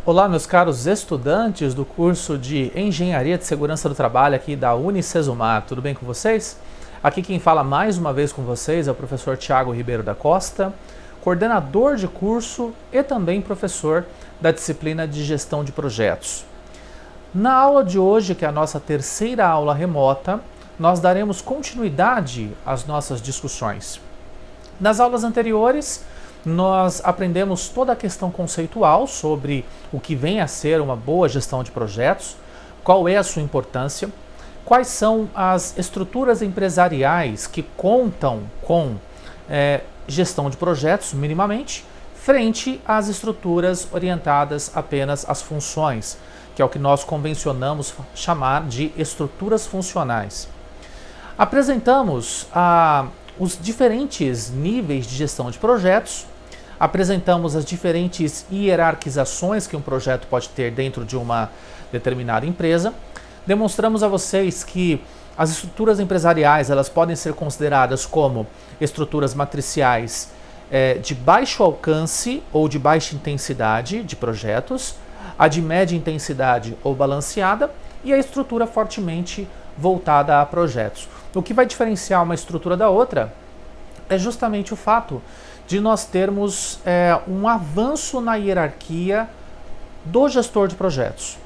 Olá, meus caros estudantes do curso de Engenharia de Segurança do Trabalho aqui da Unicesumar, tudo bem com vocês? Aqui quem fala mais uma vez com vocês é o professor Thiago Ribeiro da Costa, coordenador de curso e também professor da disciplina de Gestão de Projetos. Na aula de hoje, que é a nossa terceira aula remota, nós daremos continuidade às nossas discussões. Nas aulas anteriores, nós aprendemos toda a questão conceitual sobre o que vem a ser uma boa gestão de projetos, qual é a sua importância, quais são as estruturas empresariais que contam com gestão de projetos, minimamente, frente às estruturas orientadas apenas às funções, que é o que nós convencionamos chamar de estruturas funcionais. Apresentamos os diferentes níveis de gestão de projetos, apresentamos as diferentes hierarquizações que um projeto pode ter dentro de uma determinada empresa, demonstramos a vocês que as estruturas empresariais elas podem ser consideradas como estruturas matriciais de baixo alcance ou de baixa intensidade de projetos, a de média intensidade ou balanceada e a estrutura fortemente voltada a projetos. O que vai diferenciar uma estrutura da outra é justamente o fato de nós termos um avanço na hierarquia do gestor de projetos.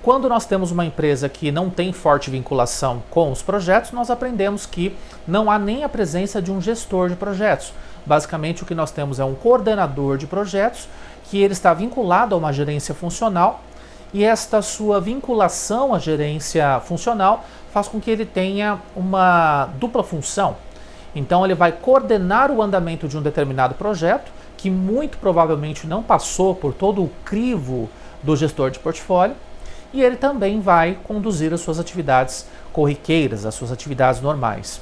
Quando nós temos uma empresa que não tem forte vinculação com os projetos, nós aprendemos que não há nem a presença de um gestor de projetos. Basicamente, o que nós temos é um coordenador de projetos, que ele está vinculado a uma gerência funcional, e esta sua vinculação à gerência funcional faz com que ele tenha uma dupla função. Então ele vai coordenar o andamento de um determinado projeto, que muito provavelmente não passou por todo o crivo do gestor de portfólio, e ele também vai conduzir as suas atividades corriqueiras, as suas atividades normais.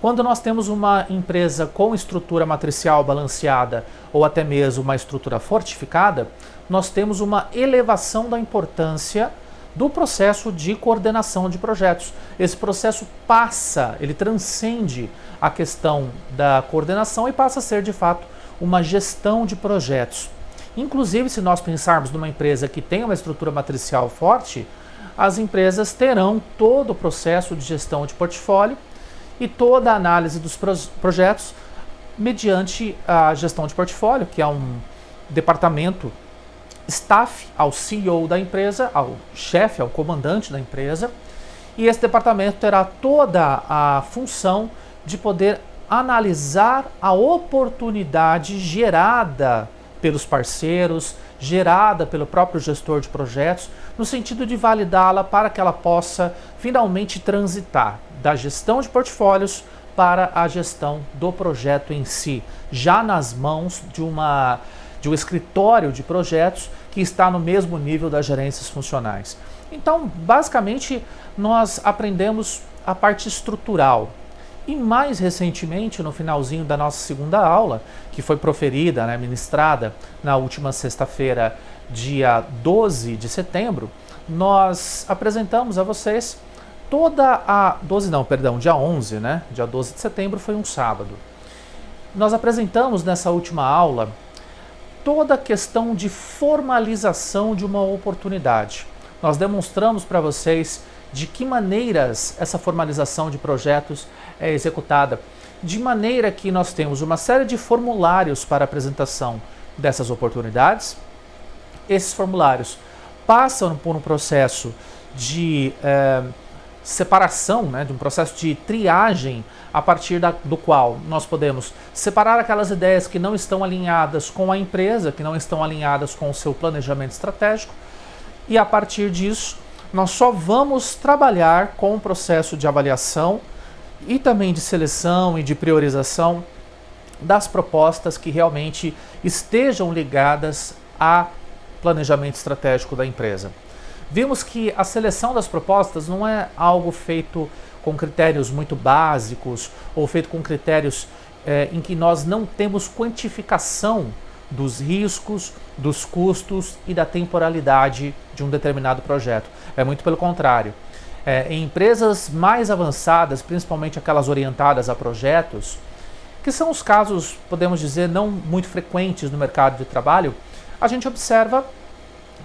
Quando nós temos uma empresa com estrutura matricial balanceada ou até mesmo uma estrutura fortificada, nós temos uma elevação da importância do processo de coordenação de projetos. Esse processo ele transcende a questão da coordenação e passa a ser, de fato, uma gestão de projetos. Inclusive, se nós pensarmos numa empresa que tem uma estrutura matricial forte, as empresas terão todo o processo de gestão de portfólio e toda a análise dos projetos mediante a gestão de portfólio, que é um departamento staff ao CEO da empresa, ao chefe, ao comandante da empresa, e esse departamento terá toda a função de poder analisar a oportunidade gerada pelos parceiros, gerada pelo próprio gestor de projetos, no sentido de validá-la para que ela possa finalmente transitar da gestão de portfólios para a gestão do projeto em si, já nas mãos de um escritório de projetos que está no mesmo nível das gerências funcionais. Então, basicamente, nós aprendemos a parte estrutural. E mais recentemente, no finalzinho da nossa segunda aula, que foi proferida, ministrada na última sexta-feira, dia 12 de setembro, nós apresentamos a vocês dia 11, Dia 12 de setembro foi um sábado. Nós apresentamos nessa última aula toda a questão de formalização de uma oportunidade. Nós demonstramos para vocês de que maneiras essa formalização de projetos é executada, de maneira que nós temos uma série de formulários para apresentação dessas oportunidades. Esses formulários passam por um processo de separação, de um processo de triagem, a partir do qual nós podemos separar aquelas ideias que não estão alinhadas com a empresa, que não estão alinhadas com o seu planejamento estratégico, e a partir disso nós só vamos trabalhar com o processo de avaliação e também de seleção e de priorização das propostas que realmente estejam ligadas a planejamento estratégico da empresa. Vimos que a seleção das propostas não é algo feito com critérios muito básicos ou feito com critérios em que nós não temos quantificação dos riscos, dos custos e da temporalidade de um determinado projeto. É muito pelo contrário. Em empresas mais avançadas, principalmente aquelas orientadas a projetos, que são os casos, podemos dizer, não muito frequentes no mercado de trabalho, a gente observa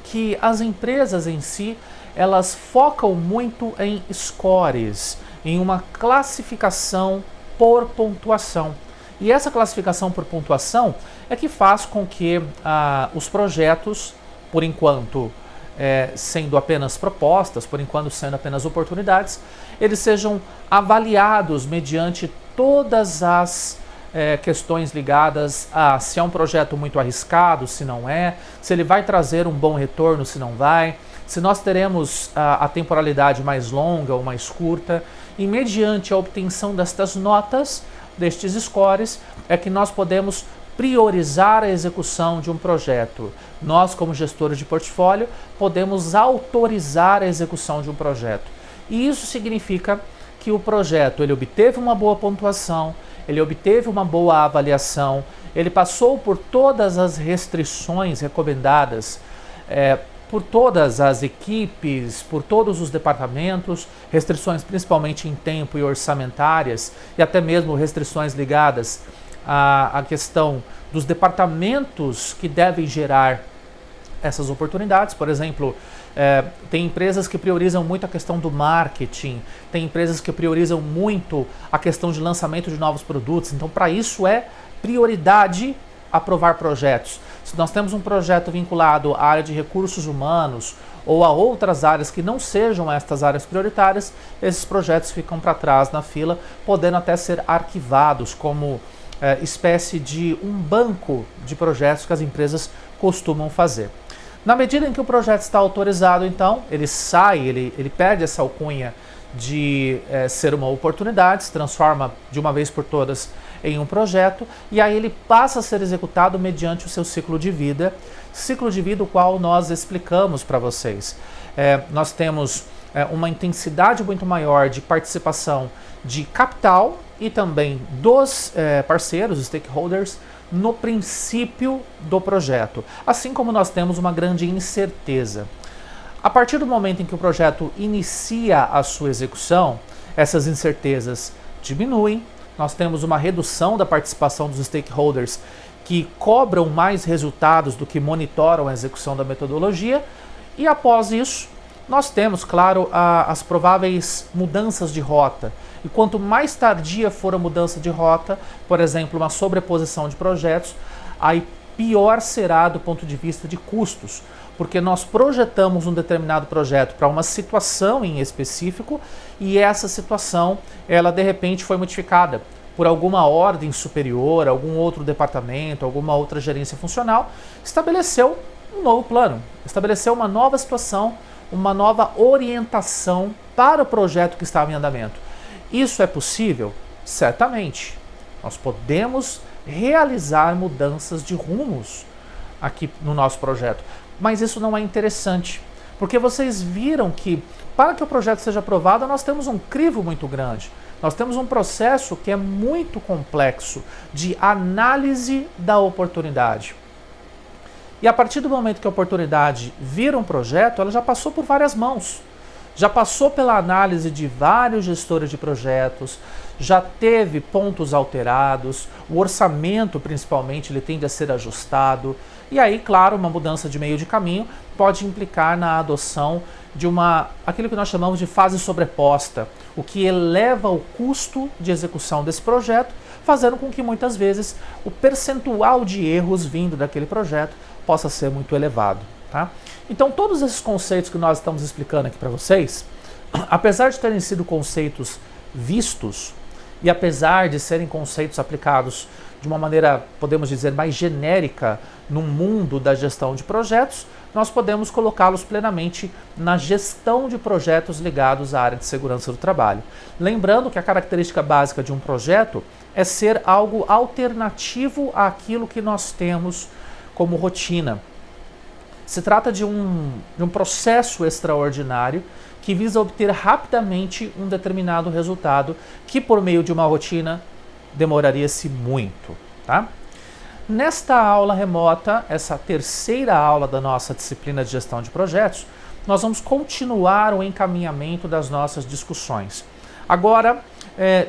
que as empresas em si, elas focam muito em scores, em uma classificação por pontuação. E essa classificação por pontuação é que faz com que os projetos, por enquanto sendo apenas propostas, por enquanto sendo apenas oportunidades, eles sejam avaliados mediante todas as questões ligadas a se é um projeto muito arriscado, se não é, se ele vai trazer um bom retorno, se não vai, se nós teremos a temporalidade mais longa ou mais curta, e mediante a obtenção destas notas, destes scores, é que nós podemos priorizar a execução de um projeto. Nós, como gestores de portfólio, podemos autorizar a execução de um projeto. E isso significa que o projeto ele obteve uma boa pontuação, ele obteve uma boa avaliação, ele passou por todas as restrições recomendadas por todas as equipes, por todos os departamentos, restrições principalmente em tempo e orçamentárias, e até mesmo restrições ligadas à questão dos departamentos que devem gerar essas oportunidades. Por exemplo, tem empresas que priorizam muito a questão do marketing, tem empresas que priorizam muito a questão de lançamento de novos produtos. Então, para isso é prioridade aprovar projetos. Se nós temos um projeto vinculado à área de recursos humanos ou a outras áreas que não sejam estas áreas prioritárias, esses projetos ficam para trás na fila, podendo até ser arquivados como espécie de um banco de projetos que as empresas costumam fazer. Na medida em que o projeto está autorizado, então, ele sai, ele perde essa alcunha de ser uma oportunidade, se transforma de uma vez por todas em um projeto, e aí ele passa a ser executado mediante o seu ciclo de vida o qual nós explicamos para vocês. Nós temos uma intensidade muito maior de participação de capital e também dos parceiros, stakeholders, no princípio do projeto, assim como nós temos uma grande incerteza. A partir do momento em que o projeto inicia a sua execução, essas incertezas diminuem, nós temos uma redução da participação dos stakeholders que cobram mais resultados do que monitoram a execução da metodologia, e após isso, nós temos, claro, as prováveis mudanças de rota. E quanto mais tardia for a mudança de rota, por exemplo, uma sobreposição de projetos, aí pior será do ponto de vista de custos, porque nós projetamos um determinado projeto para uma situação em específico e essa situação, ela de repente foi modificada por alguma ordem superior, algum outro departamento, alguma outra gerência funcional, estabeleceu um novo plano, estabeleceu uma nova situação, uma nova orientação para o projeto que estava em andamento. Isso é possível? Certamente. Nós podemos realizar mudanças de rumos aqui no nosso projeto, mas isso não é interessante, porque vocês viram que para que o projeto seja aprovado, nós temos um crivo muito grande. Nós temos um processo que é muito complexo de análise da oportunidade. E a partir do momento que a oportunidade vira um projeto, ela já passou por várias mãos. Já passou pela análise de vários gestores de projetos, já teve pontos alterados, o orçamento principalmente ele tende a ser ajustado. E aí, claro, uma mudança de meio de caminho pode implicar na adoção de aquilo que nós chamamos de fase sobreposta, o que eleva o custo de execução desse projeto, fazendo com que muitas vezes o percentual de erros vindo daquele projeto possa ser muito elevado. Tá? Então, todos esses conceitos que nós estamos explicando aqui para vocês, apesar de terem sido conceitos vistos e apesar de serem conceitos aplicados de uma maneira, podemos dizer, mais genérica no mundo da gestão de projetos, nós podemos colocá-los plenamente na gestão de projetos ligados à área de segurança do trabalho. Lembrando que a característica básica de um projeto é ser algo alternativo àquilo que nós temos como rotina. Se trata de um processo extraordinário que visa obter rapidamente um determinado resultado que, por meio de uma rotina, demoraria-se muito. Tá? Nesta aula remota, essa terceira aula da nossa disciplina de gestão de projetos, nós vamos continuar o encaminhamento das nossas discussões. Agora,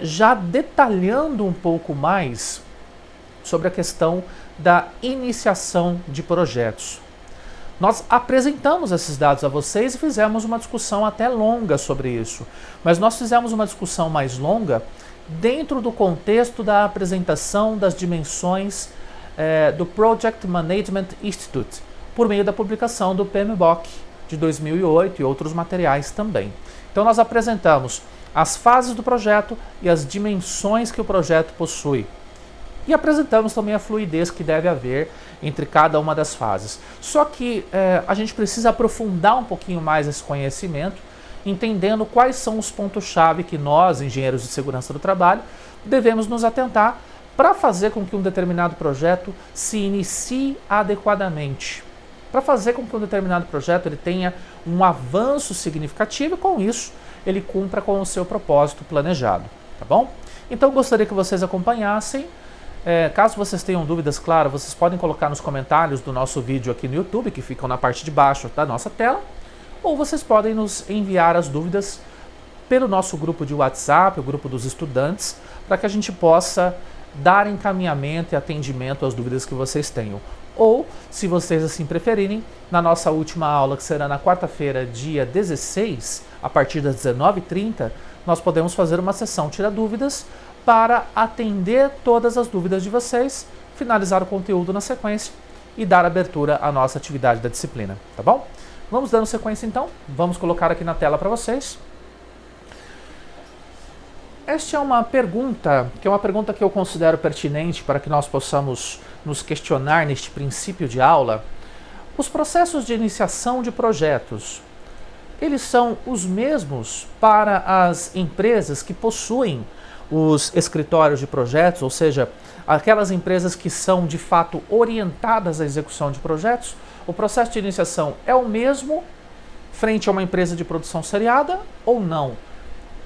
já detalhando um pouco mais sobre a questão da iniciação de projetos. Nós apresentamos esses dados a vocês e fizemos uma discussão até longa sobre isso. Mas nós fizemos uma discussão mais longa dentro do contexto da apresentação das dimensões do Project Management Institute, por meio da publicação do PMBOK de 2008 e outros materiais também. Então nós apresentamos as fases do projeto e as dimensões que o projeto possui. E apresentamos também a fluidez que deve haver entre cada uma das fases. Só que a gente precisa aprofundar um pouquinho mais esse conhecimento, entendendo quais são os pontos-chave que nós, engenheiros de segurança do trabalho, devemos nos atentar para fazer com que um determinado projeto se inicie adequadamente. Para fazer com que um determinado projeto ele tenha um avanço significativo e, com isso, ele cumpra com o seu propósito planejado. Tá bom? Então, eu gostaria que vocês acompanhassem. Caso vocês tenham dúvidas, claro, vocês podem colocar nos comentários do nosso vídeo aqui no YouTube, que ficam na parte de baixo da nossa tela, ou vocês podem nos enviar as dúvidas pelo nosso grupo de WhatsApp, o grupo dos estudantes, para que a gente possa dar encaminhamento e atendimento às dúvidas que vocês tenham. Ou, se vocês assim preferirem, na nossa última aula, que será na quarta-feira, dia 16, a partir das 19h30, nós podemos fazer uma sessão Tira Dúvidas para atender todas as dúvidas de vocês, finalizar o conteúdo na sequência e dar abertura à nossa atividade da disciplina, tá bom? Vamos dando sequência então, vamos colocar aqui na tela para vocês. Esta é uma pergunta que eu considero pertinente para que nós possamos nos questionar neste princípio de aula. Os processos de iniciação de projetos, eles são os mesmos para as empresas que possuem os escritórios de projetos, ou seja, aquelas empresas que são de fato orientadas à execução de projetos? O processo de iniciação é o mesmo frente a uma empresa de produção seriada ou não?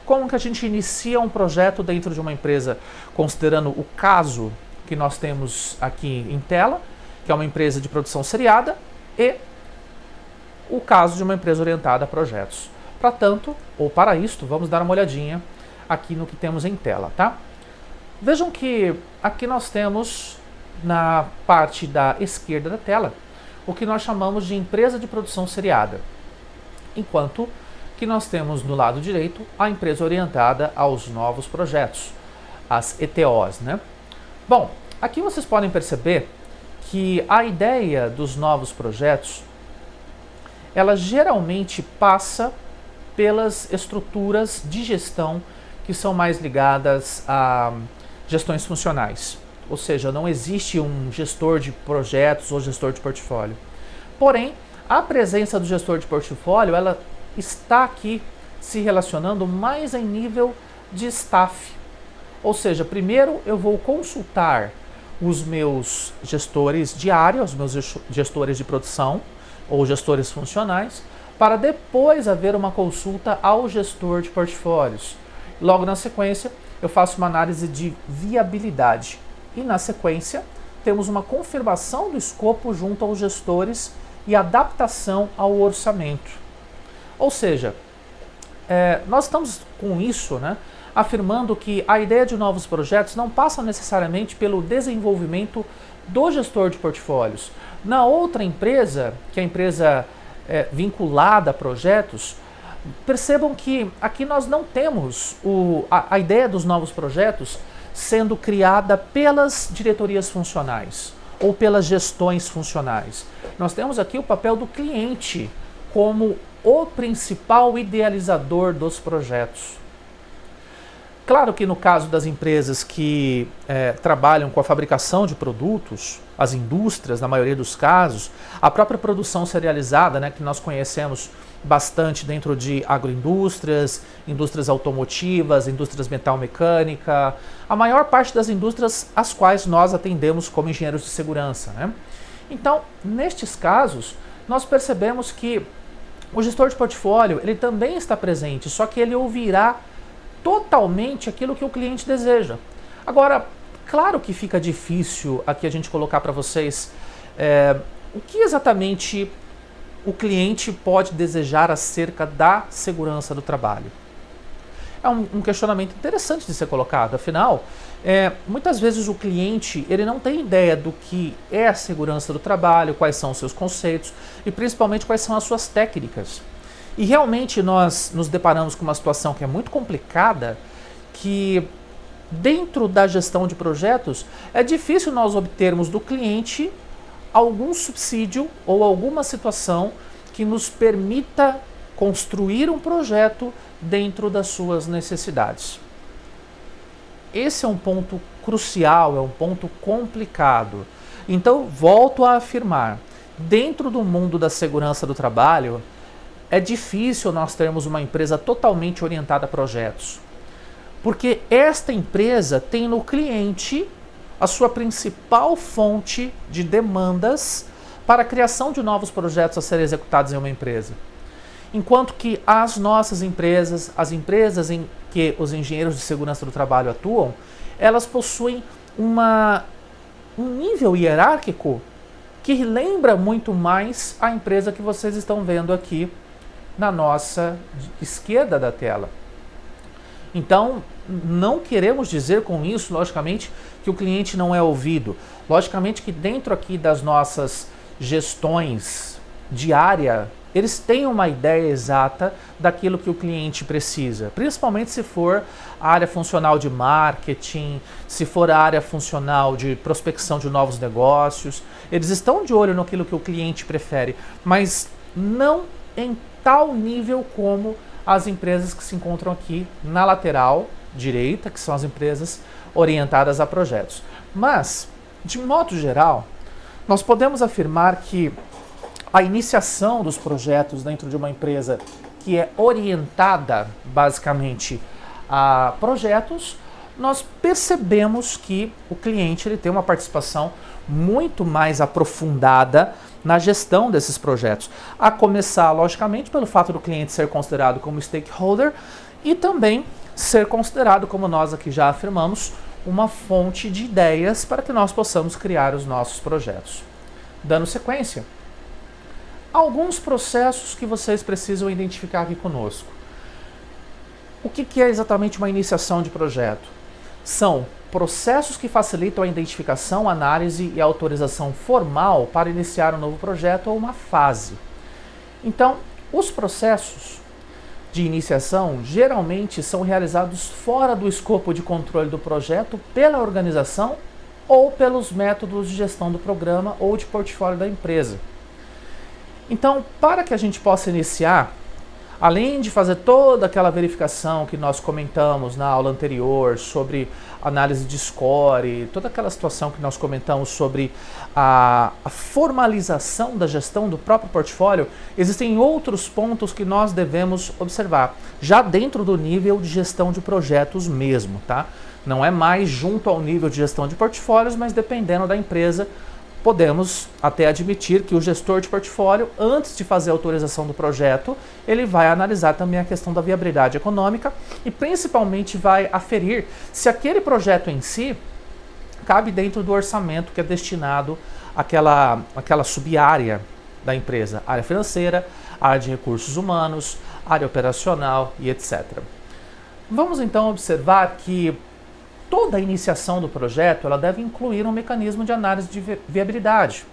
Como que a gente inicia um projeto dentro de uma empresa, considerando o caso que nós temos aqui em tela, que é uma empresa de produção seriada, e o caso de uma empresa orientada a projetos. Para isto, vamos dar uma olhadinha aqui no que temos em tela, tá? Vejam que aqui nós temos, na parte da esquerda da tela, o que nós chamamos de empresa de produção seriada, enquanto que nós temos no lado direito a empresa orientada aos novos projetos, as ETOs, né? Bom, aqui vocês podem perceber que a ideia dos novos projetos, ela geralmente passa pelas estruturas de gestão que são mais ligadas a gestões funcionais. Ou seja, não existe um gestor de projetos ou gestor de portfólio. Porém, a presença do gestor de portfólio, ela está aqui se relacionando mais em nível de staff. Ou seja, primeiro eu vou consultar os meus gestores de área, os meus gestores de produção ou gestores funcionais, para depois haver uma consulta ao gestor de portfólios. Logo na sequência, eu faço uma análise de viabilidade. E na sequência, temos uma confirmação do escopo junto aos gestores e adaptação ao orçamento. Ou seja, nós estamos com isso, né, afirmando que a ideia de novos projetos não passa necessariamente pelo desenvolvimento do gestor de portfólios. Na outra empresa, que é a empresa vinculada a projetos, percebam que aqui nós não temos a ideia dos novos projetos sendo criada pelas diretorias funcionais ou pelas gestões funcionais. Nós temos aqui o papel do cliente como o principal idealizador dos projetos. Claro que no caso das empresas que trabalham com a fabricação de produtos, as indústrias, na maioria dos casos, a própria produção serializada, né, que nós conhecemos bastante dentro de agroindústrias, indústrias automotivas, indústrias metal-mecânica, a maior parte das indústrias às quais nós atendemos como engenheiros de segurança, né? Então, nestes casos, nós percebemos que o gestor de portfólio, ele também está presente, só que ele ouvirá totalmente aquilo que o cliente deseja. Agora, claro que fica difícil aqui a gente colocar para vocês o que exatamente o cliente pode desejar acerca da segurança do trabalho. É um questionamento interessante de ser colocado. Afinal, muitas vezes o cliente ele não tem ideia do que é a segurança do trabalho, quais são os seus conceitos e principalmente quais são as suas técnicas. E realmente nós nos deparamos com uma situação que é muito complicada, que dentro da gestão de projetos é difícil nós obtermos do cliente algum subsídio ou alguma situação que nos permita construir um projeto dentro das suas necessidades. Esse é um ponto crucial, é um ponto complicado. Então, volto a afirmar, dentro do mundo da segurança do trabalho, é difícil nós termos uma empresa totalmente orientada a projetos. Porque esta empresa tem no cliente a sua principal fonte de demandas para a criação de novos projetos a serem executados em uma empresa. Enquanto que as nossas empresas, as empresas em que os engenheiros de segurança do trabalho atuam, elas possuem um nível hierárquico que lembra muito mais a empresa que vocês estão vendo aqui na nossa esquerda da tela. Então, não queremos dizer com isso, logicamente, que o cliente não é ouvido. Logicamente que dentro aqui das nossas gestões de área, eles têm uma ideia exata daquilo que o cliente precisa, principalmente se for a área funcional de marketing, se for a área funcional de prospecção de novos negócios. Eles estão de olho naquilo que o cliente prefere, mas não em tal nível como as empresas que se encontram aqui na lateral direita, que são as empresas orientadas a projetos. Mas, de modo geral, nós podemos afirmar que a iniciação dos projetos dentro de uma empresa que é orientada basicamente a projetos, nós percebemos que o cliente ele tem uma participação muito mais aprofundada na gestão desses projetos. A começar, logicamente, pelo fato do cliente ser considerado como stakeholder e também ser considerado, como nós aqui já afirmamos, uma fonte de ideias para que nós possamos criar os nossos projetos. Dando sequência, alguns processos que vocês precisam identificar aqui conosco. O que é exatamente uma iniciação de projeto? São processos que facilitam a identificação, análise e autorização formal para iniciar um novo projeto ou uma fase. Então, os processos de iniciação geralmente são realizados fora do escopo de controle do projeto pela organização ou pelos métodos de gestão do programa ou de portfólio da empresa. Então, para que a gente possa iniciar, além de fazer toda aquela verificação que nós comentamos na aula anterior sobre análise de score, toda aquela situação que nós comentamos sobre a formalização da gestão do próprio portfólio, existem outros pontos que nós devemos observar, já dentro do nível de gestão de projetos mesmo, tá? Não é mais junto ao nível de gestão de portfólios, mas dependendo da empresa, podemos até admitir que o gestor de portfólio, antes de fazer a autorização do projeto, ele vai analisar também a questão da viabilidade econômica e principalmente vai aferir se aquele projeto em si cabe dentro do orçamento que é destinado àquela sub-área da empresa, área financeira, área de recursos humanos, área operacional e etc. Vamos então observar que toda a iniciação do projeto ela deve incluir um mecanismo de análise de viabilidade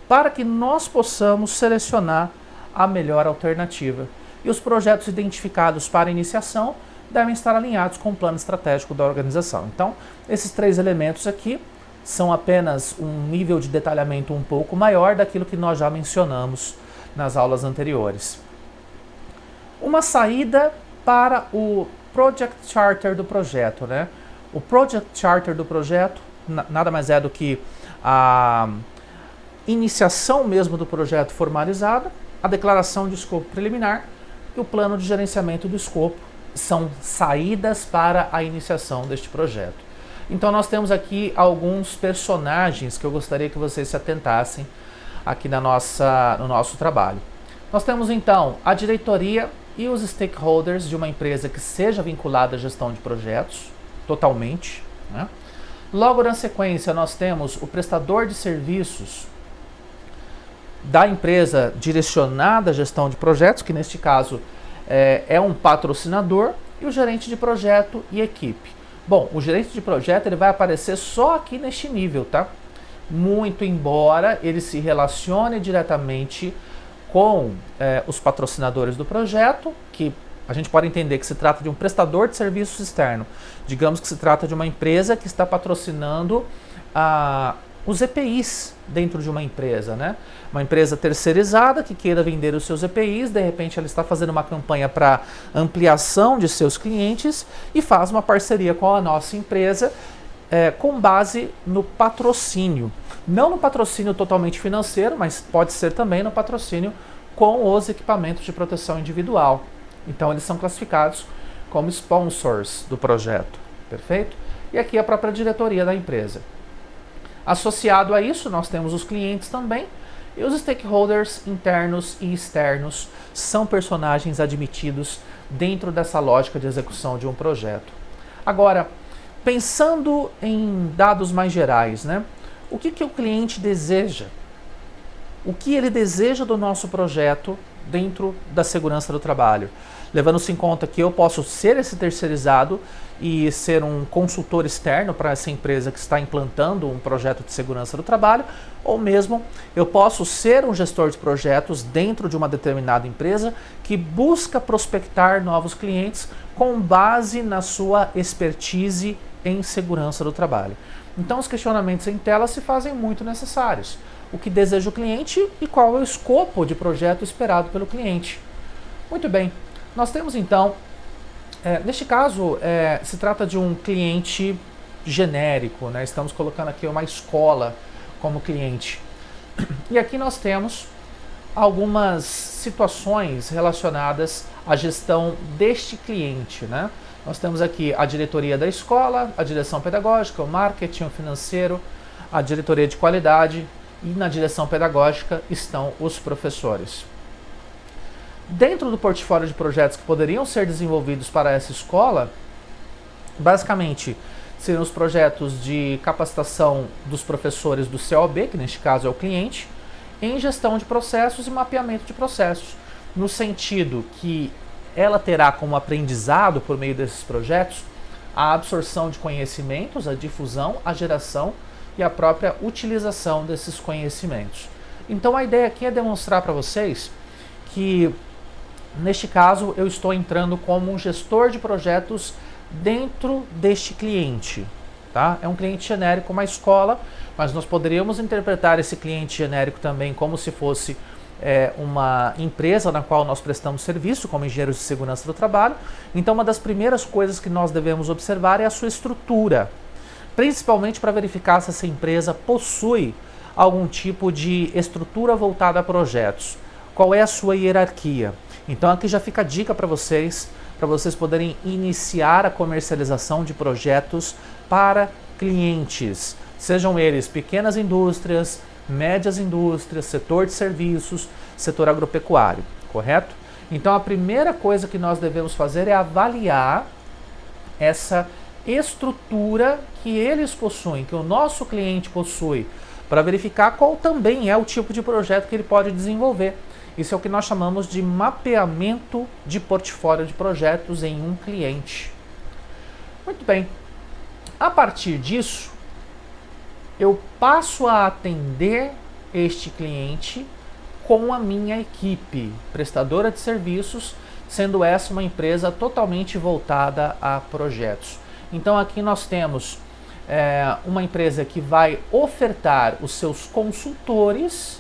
para que nós possamos selecionar a melhor alternativa. E os projetos identificados para iniciação devem estar alinhados com o plano estratégico da organização. Então, esses três elementos aqui são apenas um nível de detalhamento um pouco maior daquilo que nós já mencionamos nas aulas anteriores. Uma saída para o Project Charter do projeto, né? O Project Charter do projeto nada mais é do que a iniciação mesmo do projeto formalizada, a declaração de escopo preliminar e o plano de gerenciamento do escopo são saídas para a iniciação deste projeto. Então nós temos aqui alguns personagens que eu gostaria que vocês se atentassem aqui no nosso trabalho. Nós temos então a diretoria e os stakeholders de uma empresa que seja vinculada à gestão de projetos, totalmente, né? Logo na sequência nós temos o prestador de serviços da empresa direcionada à gestão de projetos, que neste caso é um patrocinador, e o gerente de projeto e equipe. Bom, o gerente de projeto ele vai aparecer só aqui neste nível, tá? Muito embora ele se relacione diretamente com os patrocinadores do projeto, que a gente pode entender que se trata de um prestador de serviços externo. Digamos que se trata de uma empresa que está patrocinando os EPIs dentro de uma empresa, né? Uma empresa terceirizada que queira vender os seus EPIs, de repente ela está fazendo uma campanha para ampliação de seus clientes e faz uma parceria com a nossa empresa com base no patrocínio. Não no patrocínio totalmente financeiro, mas pode ser também no patrocínio com os equipamentos de proteção individual. Então eles são classificados como sponsors do projeto, perfeito? E aqui a própria diretoria da empresa. Associado a isso, nós temos os clientes também, e os stakeholders internos e externos são personagens admitidos dentro dessa lógica de execução de um projeto. Agora, pensando em dados mais gerais, né? O que o cliente deseja? O que ele deseja do nosso projeto dentro da segurança do trabalho? Levando-se em conta que eu posso ser esse terceirizado e ser um consultor externo para essa empresa que está implantando um projeto de segurança do trabalho, ou mesmo eu posso ser um gestor de projetos dentro de uma determinada empresa que busca prospectar novos clientes com base na sua expertise em segurança do trabalho. Então os questionamentos em tela se fazem muito necessários. O que deseja o cliente e qual é o escopo de projeto esperado pelo cliente. Muito bem, nós temos então, neste caso, se trata de um cliente genérico, né? Estamos colocando aqui uma escola como cliente. E aqui nós temos algumas situações relacionadas à gestão deste cliente, né? Nós temos aqui a diretoria da escola, a direção pedagógica, o marketing, o financeiro, a diretoria de qualidade e na direção pedagógica estão os professores. Dentro do portfólio de projetos que poderiam ser desenvolvidos para essa escola, basicamente seriam os projetos de capacitação dos professores do COB, que neste caso é o cliente, em gestão de processos e mapeamento de processos, no sentido que ela terá como aprendizado, por meio desses projetos, a absorção de conhecimentos, a difusão, a geração e a própria utilização desses conhecimentos. Então a ideia aqui é demonstrar para vocês que, neste caso, eu estou entrando como um gestor de projetos dentro deste cliente. Tá? É um cliente genérico, uma escola, mas nós poderíamos interpretar esse cliente genérico também como se fosse uma empresa na qual nós prestamos serviço como engenheiros de segurança do trabalho. Então uma das primeiras coisas que nós devemos observar é a sua estrutura, principalmente para verificar se essa empresa possui algum tipo de estrutura voltada a projetos. Qual é a sua hierarquia? Então aqui já fica a dica para vocês poderem iniciar a comercialização de projetos para clientes, sejam eles pequenas indústrias, médias indústrias, setor de serviços, setor agropecuário, correto? Então a primeira coisa que nós devemos fazer é avaliar essa estrutura que eles possuem, que o nosso cliente possui, para verificar qual também é o tipo de projeto que ele pode desenvolver. Isso é o que nós chamamos de mapeamento de portfólio de projetos em um cliente. Muito bem. A partir disso, eu passo a atender este cliente com a minha equipe prestadora de serviços, sendo essa uma empresa totalmente voltada a projetos. Então aqui nós temos uma empresa que vai ofertar os seus consultores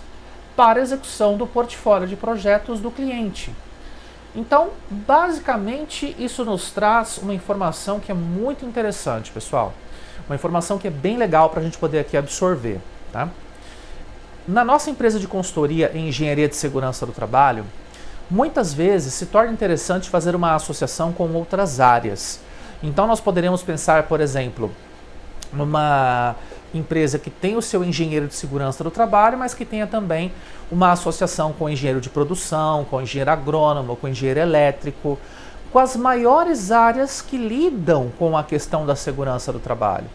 para a execução do portfólio de projetos do cliente. Então, basicamente, isso nos traz uma informação que é muito interessante, pessoal. Uma informação que é bem legal para a gente poder aqui absorver. Tá? Na nossa empresa de consultoria em engenharia de segurança do trabalho, muitas vezes se torna interessante fazer uma associação com outras áreas. Então, nós poderíamos pensar, por exemplo, numa empresa que tem o seu engenheiro de segurança do trabalho, mas que tenha também uma associação com o engenheiro de produção, com o engenheiro agrônomo, com o engenheiro elétrico, com as maiores áreas que lidam com a questão da segurança do trabalho.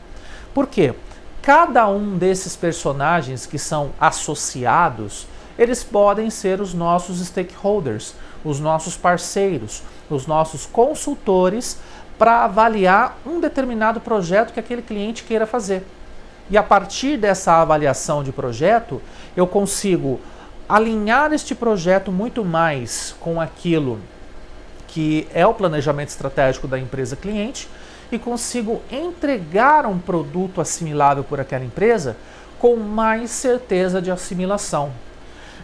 Por quê? Cada um desses personagens que são associados, eles podem ser os nossos stakeholders, os nossos parceiros, os nossos consultores, para avaliar um determinado projeto que aquele cliente queira fazer. E a partir dessa avaliação de projeto, eu consigo alinhar este projeto muito mais com aquilo que é o planejamento estratégico da empresa cliente e consigo entregar um produto assimilável por aquela empresa com mais certeza de assimilação.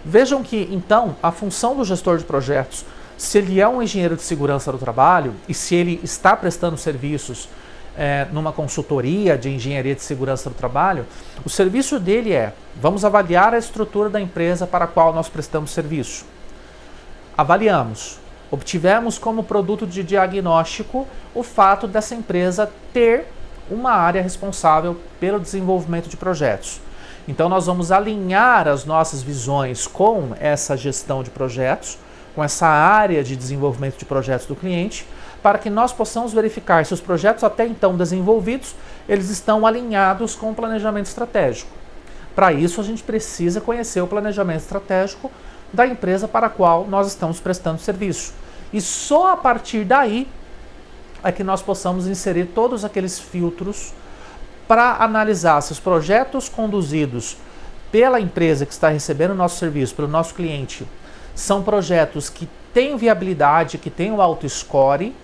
Vejam que, então, a função do gestor de projetos, se ele é um engenheiro de segurança do trabalho e se ele está prestando serviços numa consultoria de engenharia de segurança do trabalho, o serviço dele é: vamos avaliar a estrutura da empresa para a qual nós prestamos serviço. Avaliamos. Obtivemos como produto de diagnóstico o fato dessa empresa ter uma área responsável pelo desenvolvimento de projetos. Então nós vamos alinhar as nossas visões com essa gestão de projetos, com essa área de desenvolvimento de projetos do cliente, para que nós possamos verificar se os projetos até então desenvolvidos, eles estão alinhados com o planejamento estratégico. Para isso a gente precisa conhecer o planejamento estratégico da empresa para a qual nós estamos prestando serviço. E só a partir daí é que nós possamos inserir todos aqueles filtros para analisar se os projetos conduzidos pela empresa que está recebendo o nosso serviço, pelo nosso cliente, são projetos que têm viabilidade, que têm o alto score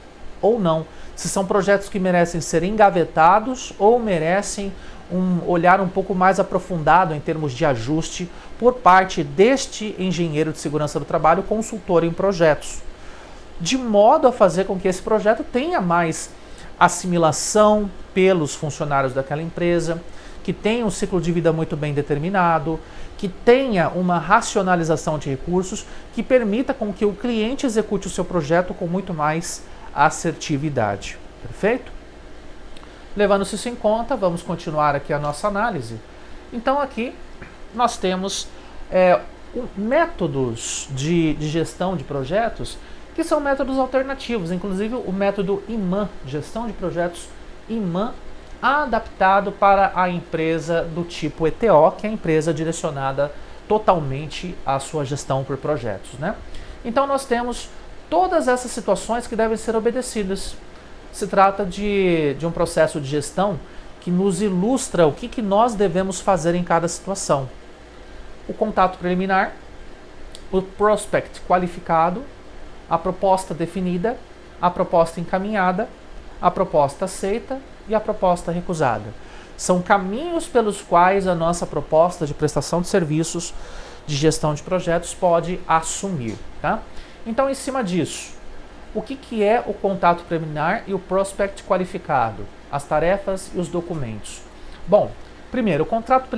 ou não. Se são projetos que merecem ser engavetados ou merecem um olhar um pouco mais aprofundado em termos de ajuste por parte deste engenheiro de segurança do trabalho consultor em projetos, de modo a fazer com que esse projeto tenha mais assimilação pelos funcionários daquela empresa, que tenha um ciclo de vida muito bem determinado, que tenha uma racionalização de recursos, que permita com que o cliente execute o seu projeto com muito mais assertividade. Perfeito? Levando-se isso em conta, vamos continuar aqui a nossa análise. Então aqui nós temos métodos de gestão de projetos que são métodos alternativos, inclusive o método IMAN, gestão de projetos IMAN, adaptado para a empresa do tipo ETO, que é a empresa direcionada totalmente à sua gestão por projetos, né? Então nós temos todas essas situações que devem ser obedecidas. Se trata de um processo de gestão que nos ilustra o que nós devemos fazer em cada situação. O contato preliminar, o prospect qualificado, a proposta definida, a proposta encaminhada, a proposta aceita e a proposta recusada. São caminhos pelos quais a nossa proposta de prestação de serviços, de gestão de projetos pode assumir. Tá? Então, em cima disso, o que é o contato preliminar e o prospect qualificado? As tarefas e os documentos. Bom, primeiro, o contato,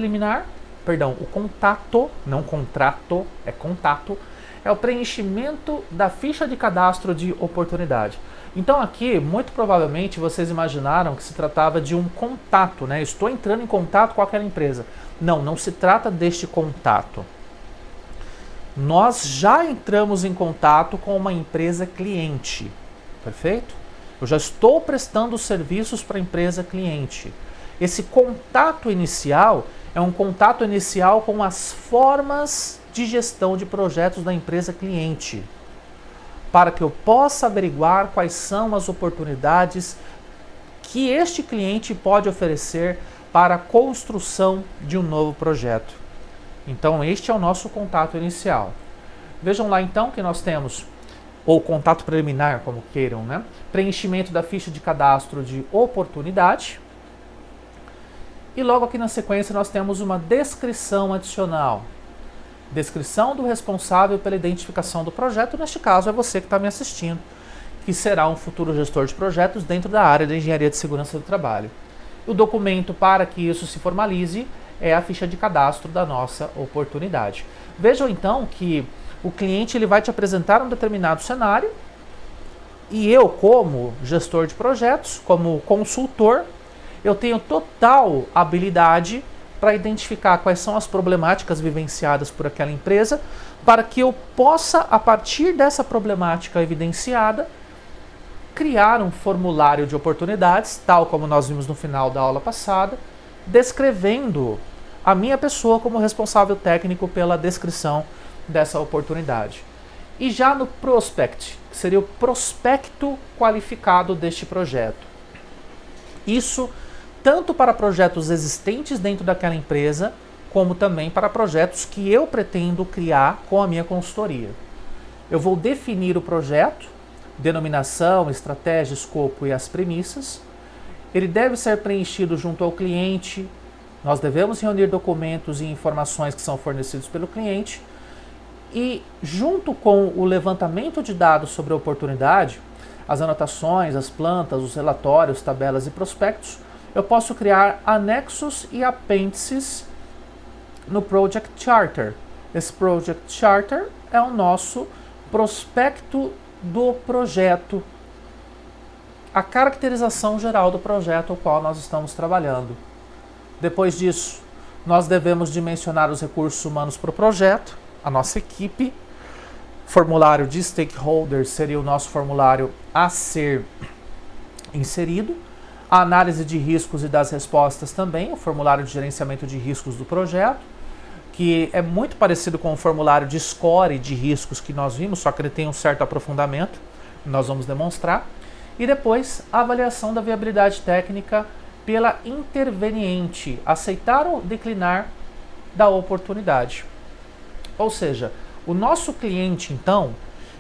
não contrato, é contato, é o preenchimento da ficha de cadastro de oportunidade. Então aqui, muito provavelmente, vocês imaginaram que se tratava de um contato, né? Estou entrando em contato com aquela empresa. Não, não se trata deste contato. Nós já entramos em contato com uma empresa cliente, perfeito? Eu já estou prestando serviços para a empresa cliente. Esse contato inicial é um contato inicial com as formas de gestão de projetos da empresa cliente, para que eu possa averiguar quais são as oportunidades que este cliente pode oferecer para a construção de um novo projeto. Então este é o nosso contato inicial. Vejam lá então que nós temos, ou contato preliminar, como queiram, né? Preenchimento da ficha de cadastro de oportunidade. E logo aqui na sequência nós temos uma descrição adicional. Descrição do responsável pela identificação do projeto, neste caso é você que está me assistindo, que será um futuro gestor de projetos dentro da área de engenharia de segurança do trabalho. O documento para que isso se formalize é a ficha de cadastro da nossa oportunidade. Vejam então que o cliente ele vai te apresentar um determinado cenário e eu, como gestor de projetos, como consultor, eu tenho total habilidade para identificar quais são as problemáticas vivenciadas por aquela empresa, para que eu possa, a partir dessa problemática evidenciada, criar um formulário de oportunidades, tal como nós vimos no final da aula passada, descrevendo a minha pessoa como responsável técnico pela descrição dessa oportunidade. E já no prospect, que seria o prospecto qualificado deste projeto. Isso tanto para projetos existentes dentro daquela empresa, como também para projetos que eu pretendo criar com a minha consultoria. Eu vou definir o projeto, denominação, estratégia, escopo e as premissas. Ele deve ser preenchido junto ao cliente. Nós devemos reunir documentos e informações que são fornecidos pelo cliente. E junto com o levantamento de dados sobre a oportunidade, as anotações, as plantas, os relatórios, tabelas e prospectos, eu posso criar anexos e apêndices no Project Charter. Esse Project Charter é o nosso prospecto do projeto, a caracterização geral do projeto ao qual nós estamos trabalhando. Depois disso, nós devemos dimensionar os recursos humanos para o projeto, a nossa equipe. Formulário de stakeholders seria o nosso formulário a ser inserido. A análise de riscos e das respostas também, o formulário de gerenciamento de riscos do projeto, que é muito parecido com o formulário de score de riscos que nós vimos, só que ele tem um certo aprofundamento, nós vamos demonstrar. E depois, a avaliação da viabilidade técnica pela interveniente, aceitar ou declinar da oportunidade. Ou seja, o nosso cliente, então,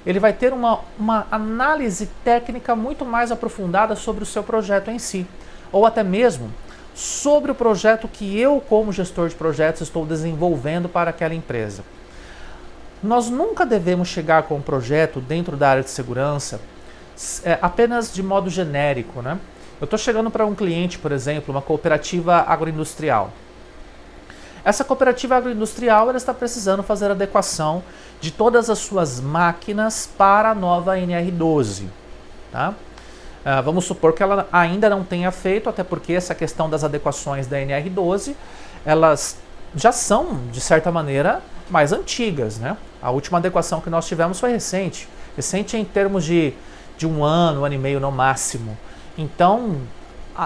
ele vai ter uma análise técnica muito mais aprofundada sobre o seu projeto em si, ou até mesmo sobre o projeto que eu, como gestor de projetos, estou desenvolvendo para aquela empresa. Nós nunca devemos chegar com um projeto dentro da área de segurança apenas de modo genérico, né? Eu estou chegando para um cliente, por exemplo, uma cooperativa agroindustrial. Essa cooperativa agroindustrial ela está precisando fazer adequação de todas as suas máquinas para a nova NR12. Tá? Vamos supor que ela ainda não tenha feito, até porque essa questão das adequações da NR12, elas já são, de certa maneira, mais antigas. Né? A última adequação que nós tivemos foi recente. Recente em termos de um ano e meio no máximo. Então,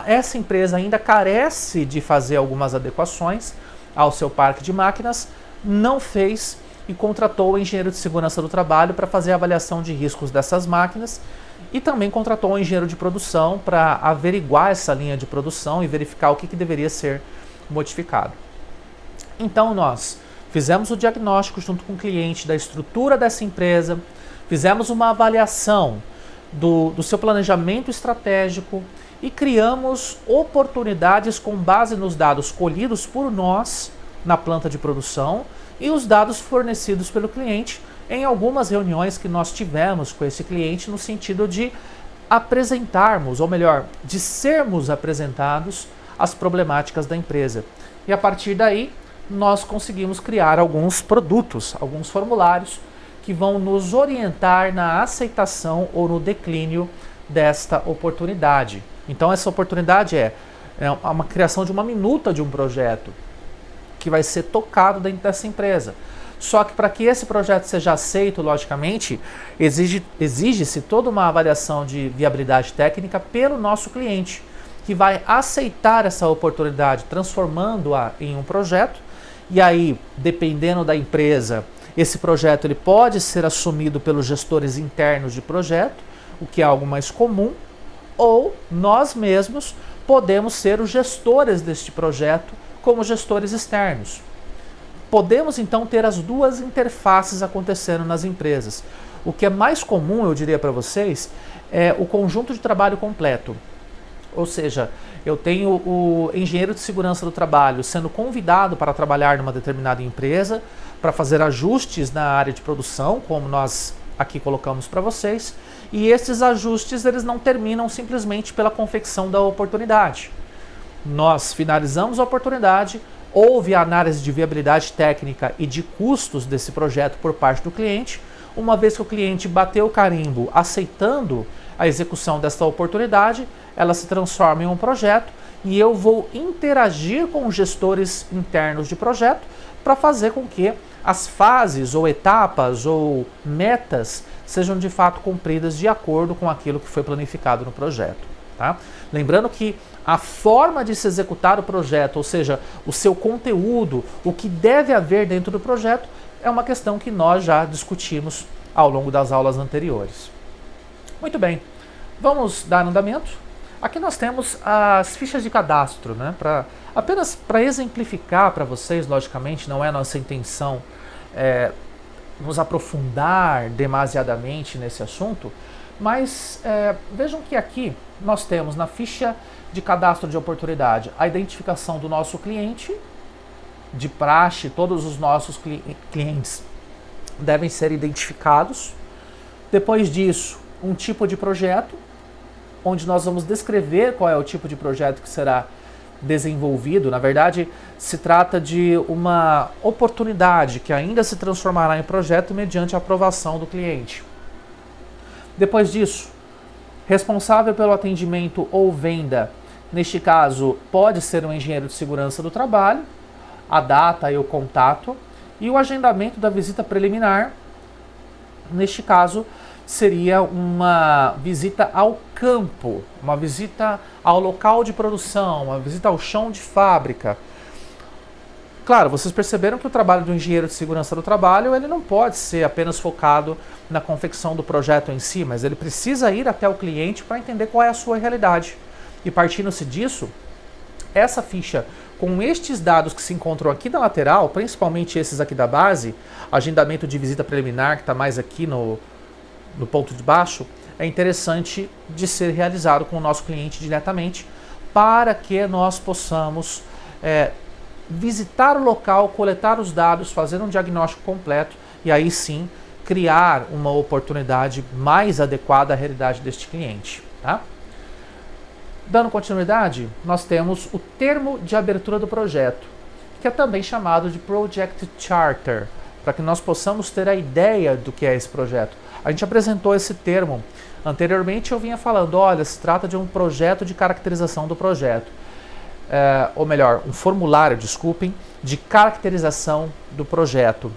essa empresa ainda carece de fazer algumas adequações ao seu parque de máquinas, não fez e contratou o engenheiro de segurança do trabalho para fazer a avaliação de riscos dessas máquinas e também contratou um engenheiro de produção para averiguar essa linha de produção e verificar o que deveria ser modificado. Então nós fizemos o diagnóstico junto com o cliente da estrutura dessa empresa, fizemos uma avaliação do seu planejamento estratégico e criamos oportunidades com base nos dados colhidos por nós na planta de produção e os dados fornecidos pelo cliente em algumas reuniões que nós tivemos com esse cliente no sentido de apresentarmos, ou melhor, de sermos apresentados as problemáticas da empresa. E a partir daí, nós conseguimos criar alguns produtos, alguns formulários que vão nos orientar na aceitação ou no declínio desta oportunidade. Então essa oportunidade é uma criação de uma minuta de um projeto que vai ser tocado dentro dessa empresa. Só que para que esse projeto seja aceito, logicamente, exige-se toda uma avaliação de viabilidade técnica pelo nosso cliente, que vai aceitar essa oportunidade, transformando-a em um projeto. E aí, dependendo da empresa, esse projeto ele pode ser assumido pelos gestores internos de projeto, o que é algo mais comum, ou nós mesmos podemos ser os gestores deste projeto como gestores externos. Podemos então ter as duas interfaces acontecendo nas empresas. O que é mais comum, eu diria para vocês, é o conjunto de trabalho completo. Ou seja, eu tenho o engenheiro de segurança do trabalho sendo convidado para trabalhar numa determinada empresa, para fazer ajustes na área de produção, como nós aqui colocamos para vocês, e esses ajustes eles não terminam simplesmente pela confecção da oportunidade. Nós finalizamos a oportunidade, houve a análise de viabilidade técnica e de custos desse projeto por parte do cliente. Uma vez que o cliente bateu o carimbo aceitando a execução desta oportunidade, ela se transforma em um projeto e eu vou interagir com os gestores internos de projeto para fazer com que as fases ou etapas ou metas sejam de fato cumpridas de acordo com aquilo que foi planificado no projeto. Tá? Lembrando que a forma de se executar o projeto, ou seja, o seu conteúdo, o que deve haver dentro do projeto, é uma questão que nós já discutimos ao longo das aulas anteriores. Muito bem, vamos dar andamento. Aqui nós temos as fichas de cadastro, né? Apenas para exemplificar para vocês, logicamente, não é a nossa intenção nos aprofundar demasiadamente nesse assunto, mas vejam que aqui nós temos na ficha de cadastro de oportunidade a identificação do nosso cliente. De praxe, todos os nossos clientes devem ser identificados. Depois disso, um tipo de projeto, onde nós vamos descrever qual é o tipo de projeto que será desenvolvido. Na verdade, se trata de uma oportunidade que ainda se transformará em projeto mediante a aprovação do cliente. Depois disso, responsável pelo atendimento ou venda, neste caso, pode ser um engenheiro de segurança do trabalho, a data e o contato, e o agendamento da visita preliminar, neste caso, seria uma visita ao campo, uma visita ao local de produção, uma visita ao chão de fábrica. Claro, vocês perceberam que o trabalho do engenheiro de segurança do trabalho, ele não pode ser apenas focado na confecção do projeto em si, mas ele precisa ir até o cliente para entender qual é a sua realidade. E partindo-se disso, essa ficha com estes dados que se encontram aqui na lateral, principalmente esses aqui da base, agendamento de visita preliminar, que está mais aqui no ponto de baixo, é interessante de ser realizado com o nosso cliente diretamente, para que nós possamos visitar o local, coletar os dados, fazer um diagnóstico completo e aí sim criar uma oportunidade mais adequada à realidade deste cliente. Tá? Dando continuidade, nós temos o termo de abertura do projeto, que é também chamado de Project Charter, para que nós possamos ter a ideia do que é esse projeto. A gente apresentou esse termo anteriormente, eu vinha falando, olha, se trata de um projeto de caracterização do projeto, ou melhor, um formulário, desculpem, de caracterização do projeto.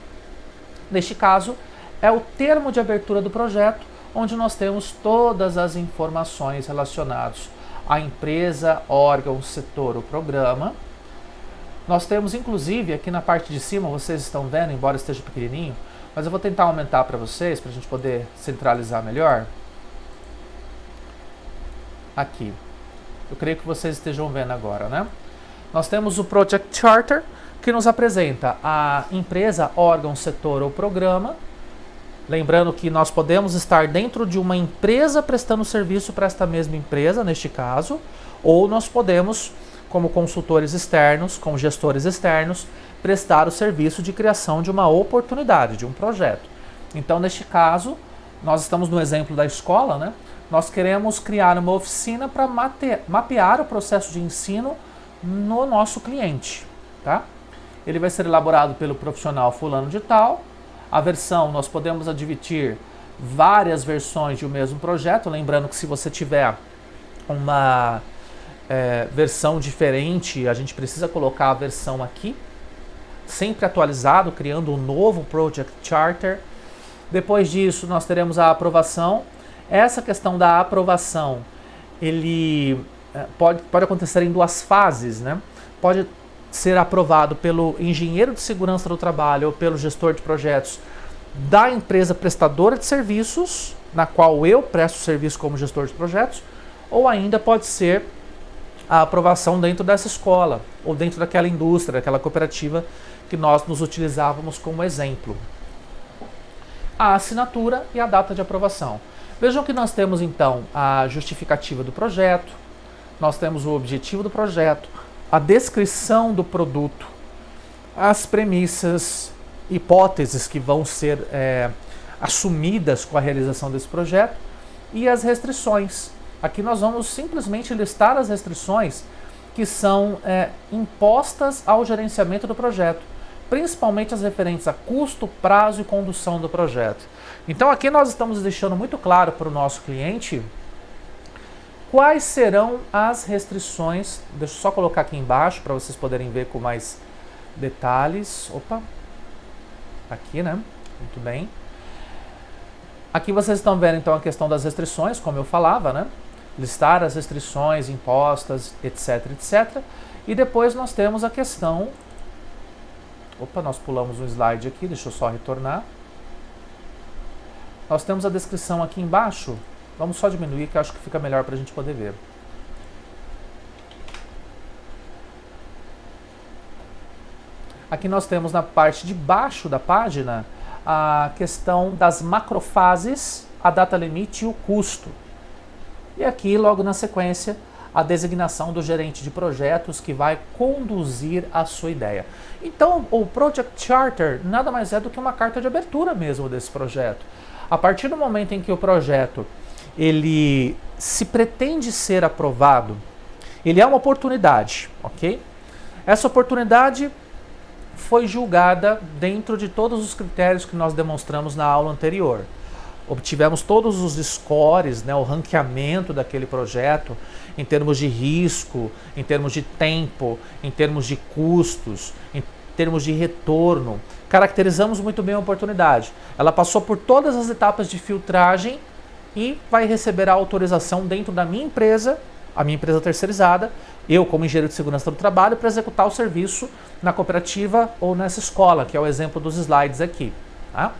Neste caso, é o termo de abertura do projeto, onde nós temos todas as informações relacionadas à empresa, órgão, setor ou programa. Nós temos, inclusive, aqui na parte de cima, vocês estão vendo, embora esteja pequenininho, mas eu vou tentar aumentar para vocês, para a gente poder centralizar melhor. Aqui. Eu creio que vocês estejam vendo agora, né? Nós temos o Project Charter, que nos apresenta a empresa, órgão, setor ou programa. Lembrando que nós podemos estar dentro de uma empresa prestando serviço para esta mesma empresa, neste caso, ou nós podemos, como consultores externos, como gestores externos, prestar o serviço de criação de uma oportunidade, de um projeto. Então, neste caso, nós estamos no exemplo da escola, né? Nós queremos criar uma oficina para mapear o processo de ensino no nosso cliente, tá? Ele vai ser elaborado pelo profissional fulano de tal. A versão, nós podemos admitir várias versões de um mesmo projeto, lembrando que se você tiver uma versão diferente, a gente precisa colocar a versão aqui, sempre atualizado, criando um novo Project Charter. Depois disso, nós teremos a aprovação. Essa questão da aprovação, ele pode acontecer em duas fases, né? Pode ser aprovado pelo engenheiro de segurança do trabalho ou pelo gestor de projetos da empresa prestadora de serviços, na qual eu presto serviço como gestor de projetos, ou ainda pode ser a aprovação dentro dessa escola, ou dentro daquela indústria, daquela cooperativa que nós nos utilizávamos como exemplo. A assinatura e a data de aprovação. Vejam que nós temos então a justificativa do projeto, nós temos o objetivo do projeto, a descrição do produto, as premissas, hipóteses que vão ser assumidas com a realização desse projeto e as restrições. Aqui nós vamos simplesmente listar as restrições que são impostas ao gerenciamento do projeto, principalmente as referentes a custo, prazo e condução do projeto. Então aqui nós estamos deixando muito claro para o nosso cliente quais serão as restrições. Deixa eu só colocar aqui embaixo para vocês poderem ver com mais detalhes. Opa, aqui, né? Muito bem. Aqui vocês estão vendo então a questão das restrições, como eu falava, né? Listar as restrições impostas, etc, etc. E depois nós temos a questão... Opa, nós pulamos um slide aqui, deixa eu só retornar. nós temos a descrição aqui embaixo. Vamos só diminuir, que eu acho que fica melhor para a gente poder ver. Aqui nós temos na parte de baixo da página a questão das macrofases, a data limite e o custo. E aqui, logo na sequência, a designação do gerente de projetos que vai conduzir a sua ideia. Então, o Project Charter nada mais é do que uma carta de abertura mesmo desse projeto. A partir do momento em que o projeto ele se pretende ser aprovado, ele é uma oportunidade, ok? Essa oportunidade foi julgada dentro de todos os critérios que nós demonstramos na aula anterior. Obtivemos todos os scores, né, o ranqueamento daquele projeto em termos de risco, em termos de tempo, em termos de custos, em termos de retorno. Caracterizamos muito bem a oportunidade. Ela passou por todas as etapas de filtragem e vai receber a autorização dentro da minha empresa, a minha empresa terceirizada, eu como engenheiro de segurança do trabalho, para executar o serviço na cooperativa ou nessa escola, que é o exemplo dos slides aqui. Tá?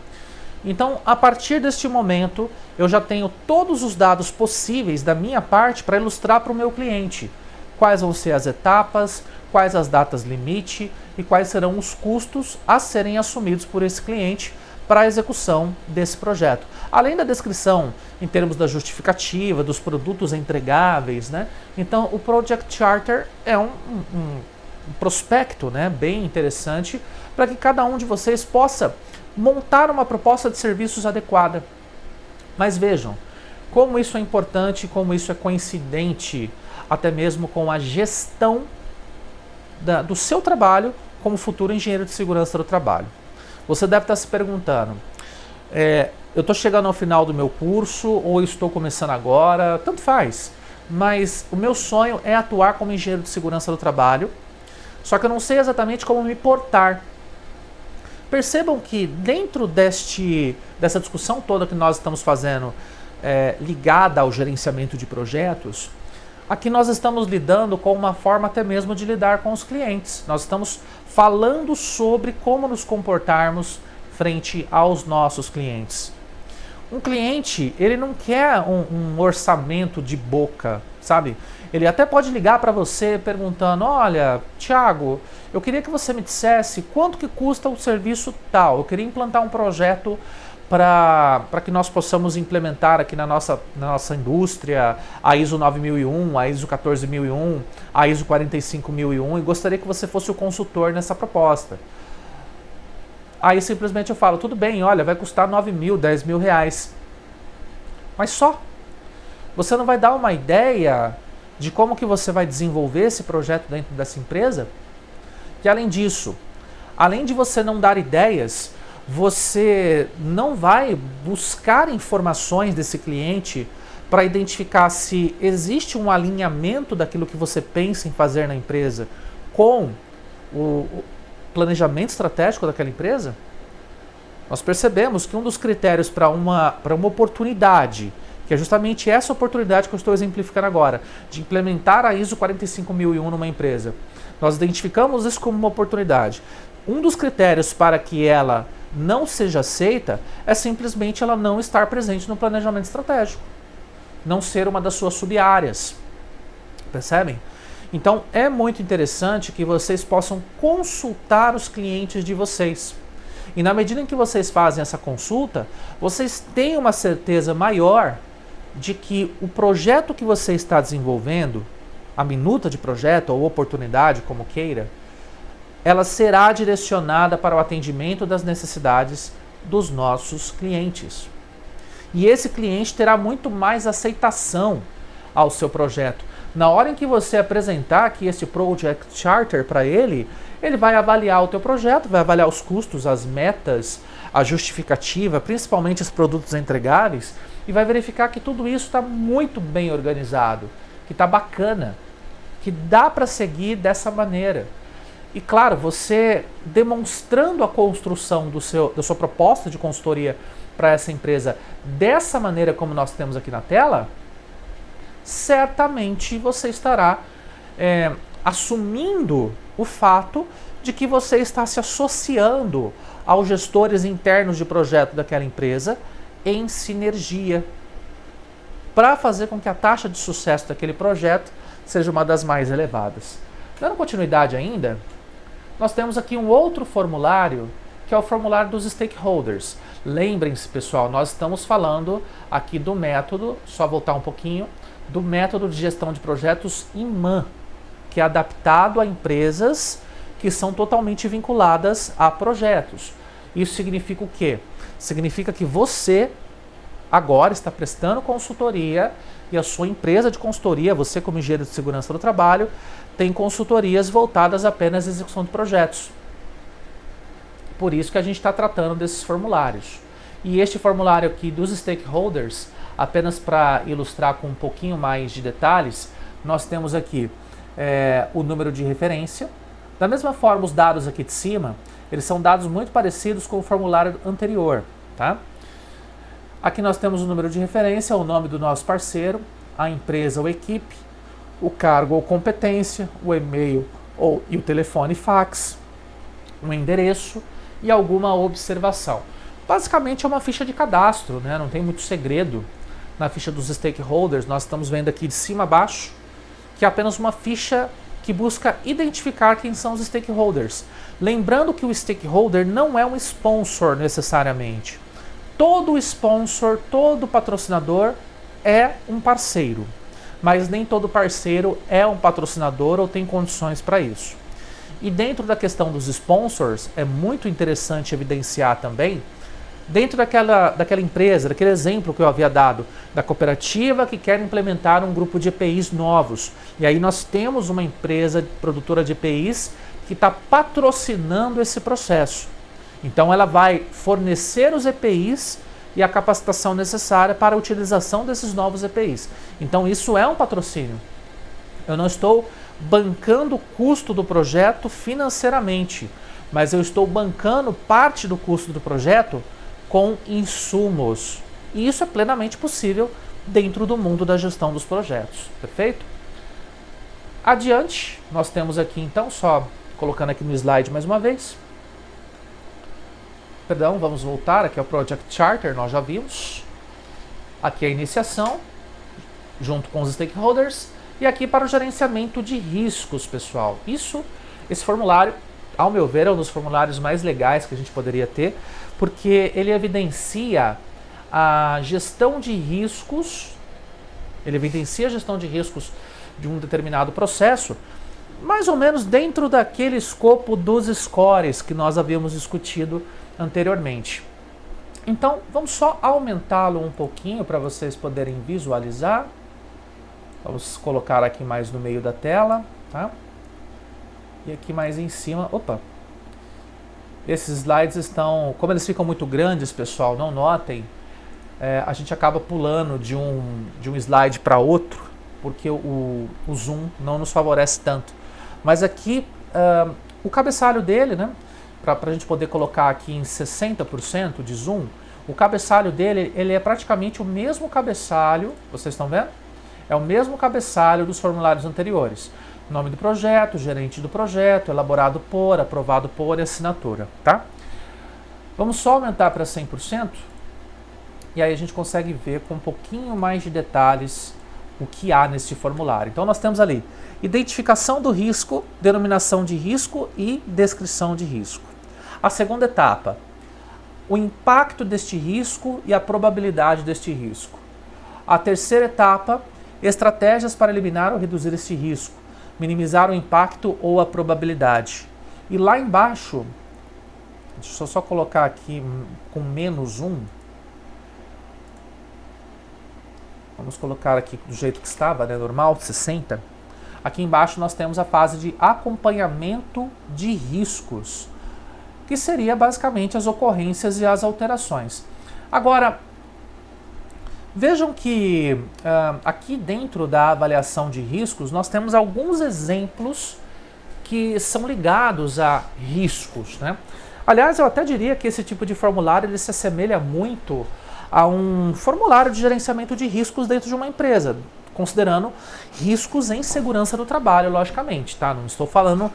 Então, a partir deste momento, eu já tenho todos os dados possíveis da minha parte para ilustrar para o meu cliente quais vão ser as etapas, quais as datas limite e quais serão os custos a serem assumidos por esse cliente para a execução desse projeto. Além da descrição em termos da justificativa, dos produtos entregáveis, né? Então, o Project Charter é um prospecto, né, bem interessante para que cada um de vocês possa montar uma proposta de serviços adequada. Mas vejam, como isso é importante, como isso é coincidente até mesmo com a gestão do seu trabalho como futuro engenheiro de segurança do trabalho. Você deve estar se perguntando, eu estou chegando ao final do meu curso ou estou começando agora, tanto faz, mas o meu sonho é atuar como engenheiro de segurança do trabalho, só que eu não sei exatamente como me portar. Percebam que dentro dessa discussão toda que nós estamos fazendo ligada ao gerenciamento de projetos, aqui nós estamos lidando com uma forma até mesmo de lidar com os clientes. Nós estamos falando sobre como nos comportarmos frente aos nossos clientes. Um cliente, ele não quer um orçamento de boca, sabe? Ele até pode ligar para você perguntando, olha, Thiago, eu queria que você me dissesse quanto que custa o serviço tal. Eu queria implantar um projeto para que nós possamos implementar aqui na nossa indústria a ISO 9001, a ISO 14001, a ISO 45001 e gostaria que você fosse o consultor nessa proposta. Aí simplesmente eu falo, tudo bem, olha, vai custar 9 mil, 10 mil reais. Mas só. Você não vai dar uma ideia de como que você vai desenvolver esse projeto dentro dessa empresa? E além disso, além de você não dar ideias, você não vai buscar informações desse cliente para identificar se existe um alinhamento daquilo que você pensa em fazer na empresa com o planejamento estratégico daquela empresa. Nós percebemos que um dos critérios para uma oportunidade, que é justamente essa oportunidade que eu estou exemplificando agora, de implementar a ISO 45001 numa empresa, nós identificamos isso como uma oportunidade. Um dos critérios para que ela não seja aceita é simplesmente ela não estar presente no planejamento estratégico, não ser uma das suas sub-áreas. Percebem? Então é muito interessante que vocês possam consultar os clientes de vocês. E na medida em que vocês fazem essa consulta, vocês têm uma certeza maior de que o projeto que você está desenvolvendo, a minuta de projeto ou oportunidade, como queira, ela será direcionada para o atendimento das necessidades dos nossos clientes. E esse cliente terá muito mais aceitação ao seu projeto. Na hora em que você apresentar aqui esse Project Charter para ele, ele vai avaliar o teu projeto, vai avaliar os custos, as metas, a justificativa, principalmente os produtos entregáveis, e vai verificar que tudo isso está muito bem organizado, que está bacana, que dá para seguir dessa maneira. E claro, você demonstrando a construção da sua proposta de consultoria para essa empresa dessa maneira como nós temos aqui na tela, certamente você estará assumindo o fato de que você está se associando aos gestores internos de projeto daquela empresa em sinergia, para fazer com que a taxa de sucesso daquele projeto seja uma das mais elevadas. Dando continuidade ainda, nós temos aqui um outro formulário, que é o formulário dos stakeholders. Lembrem-se, pessoal, nós estamos falando aqui do método, só voltar um pouquinho, do método de gestão de projetos IMAN, que é adaptado a empresas que são totalmente vinculadas a projetos. Isso significa o quê? Significa que você agora está prestando consultoria e a sua empresa de consultoria, você como engenheiro de segurança do trabalho, tem consultorias voltadas apenas à execução de projetos. Por isso que a gente está tratando desses formulários. E este formulário aqui dos stakeholders, apenas para ilustrar com um pouquinho mais de detalhes, nós temos aqui o número de referência. Da mesma forma, os dados aqui de cima, eles são dados muito parecidos com o formulário anterior, tá? Aqui nós temos o número de referência, o nome do nosso parceiro, a empresa ou equipe, o cargo ou competência, o e-mail e o telefone fax, um endereço e alguma observação. Basicamente é uma ficha de cadastro, né? Não tem muito segredo na ficha dos stakeholders. Nós estamos vendo aqui de cima a baixo que é apenas uma ficha que busca identificar quem são os stakeholders. Lembrando que o stakeholder não é um sponsor necessariamente. Todo sponsor, todo patrocinador é um parceiro, mas nem todo parceiro é um patrocinador ou tem condições para isso. E dentro da questão dos sponsors, é muito interessante evidenciar também, dentro daquela empresa, daquele exemplo que eu havia dado, da cooperativa que quer implementar um grupo de EPIs novos. E aí nós temos uma empresa produtora de EPIs que está patrocinando esse processo. Então ela vai fornecer os EPIs e a capacitação necessária para a utilização desses novos EPIs. Então isso é um patrocínio. Eu não estou bancando o custo do projeto financeiramente, mas eu estou bancando parte do custo do projeto com insumos. E isso é plenamente possível dentro do mundo da gestão dos projetos. Perfeito? Adiante, nós temos aqui então, só colocando aqui no slide mais uma vez. Perdão, vamos voltar aqui ao Project Charter, nós já vimos. Aqui a iniciação, junto com os stakeholders. E aqui para o gerenciamento de riscos, pessoal. Esse formulário, ao meu ver, é um dos formulários mais legais que a gente poderia ter, porque ele evidencia a gestão de riscos, de um determinado processo, mais ou menos dentro daquele escopo dos scores que nós havíamos discutido anteriormente. Então, vamos só aumentá-lo um pouquinho para vocês poderem visualizar. Vamos colocar aqui mais no meio da tela, tá? E aqui mais em cima, opa! Esses slides estão, como eles ficam muito grandes, pessoal, não notem, a gente acaba pulando de um slide para outro, porque o zoom não nos favorece tanto. Mas aqui, o cabeçalho dele, né, para a gente poder colocar aqui em 60% de zoom, o cabeçalho dele ele é praticamente o mesmo cabeçalho, vocês estão vendo? É o mesmo cabeçalho dos formulários anteriores. Nome do projeto, gerente do projeto, elaborado por, aprovado por e assinatura, tá? Vamos só aumentar para 100% e aí a gente consegue ver com um pouquinho mais de detalhes o que há neste formulário. Então nós temos ali identificação do risco, denominação de risco e descrição de risco. A segunda etapa, o impacto deste risco e a probabilidade deste risco. A terceira etapa, estratégias para eliminar ou reduzir este risco, minimizar o impacto ou a probabilidade. E lá embaixo, deixa eu só colocar aqui com -1. Vamos colocar aqui do jeito que estava, né, normal, 60. Aqui embaixo nós temos a fase de acompanhamento de riscos, que seria basicamente as ocorrências e as alterações. Agora, vejam que aqui dentro da avaliação de riscos nós temos alguns exemplos que são ligados a riscos, né? Aliás, eu até diria que esse tipo de formulário ele se assemelha muito a um formulário de gerenciamento de riscos dentro de uma empresa, considerando riscos em segurança do trabalho, logicamente, tá? Não estou falando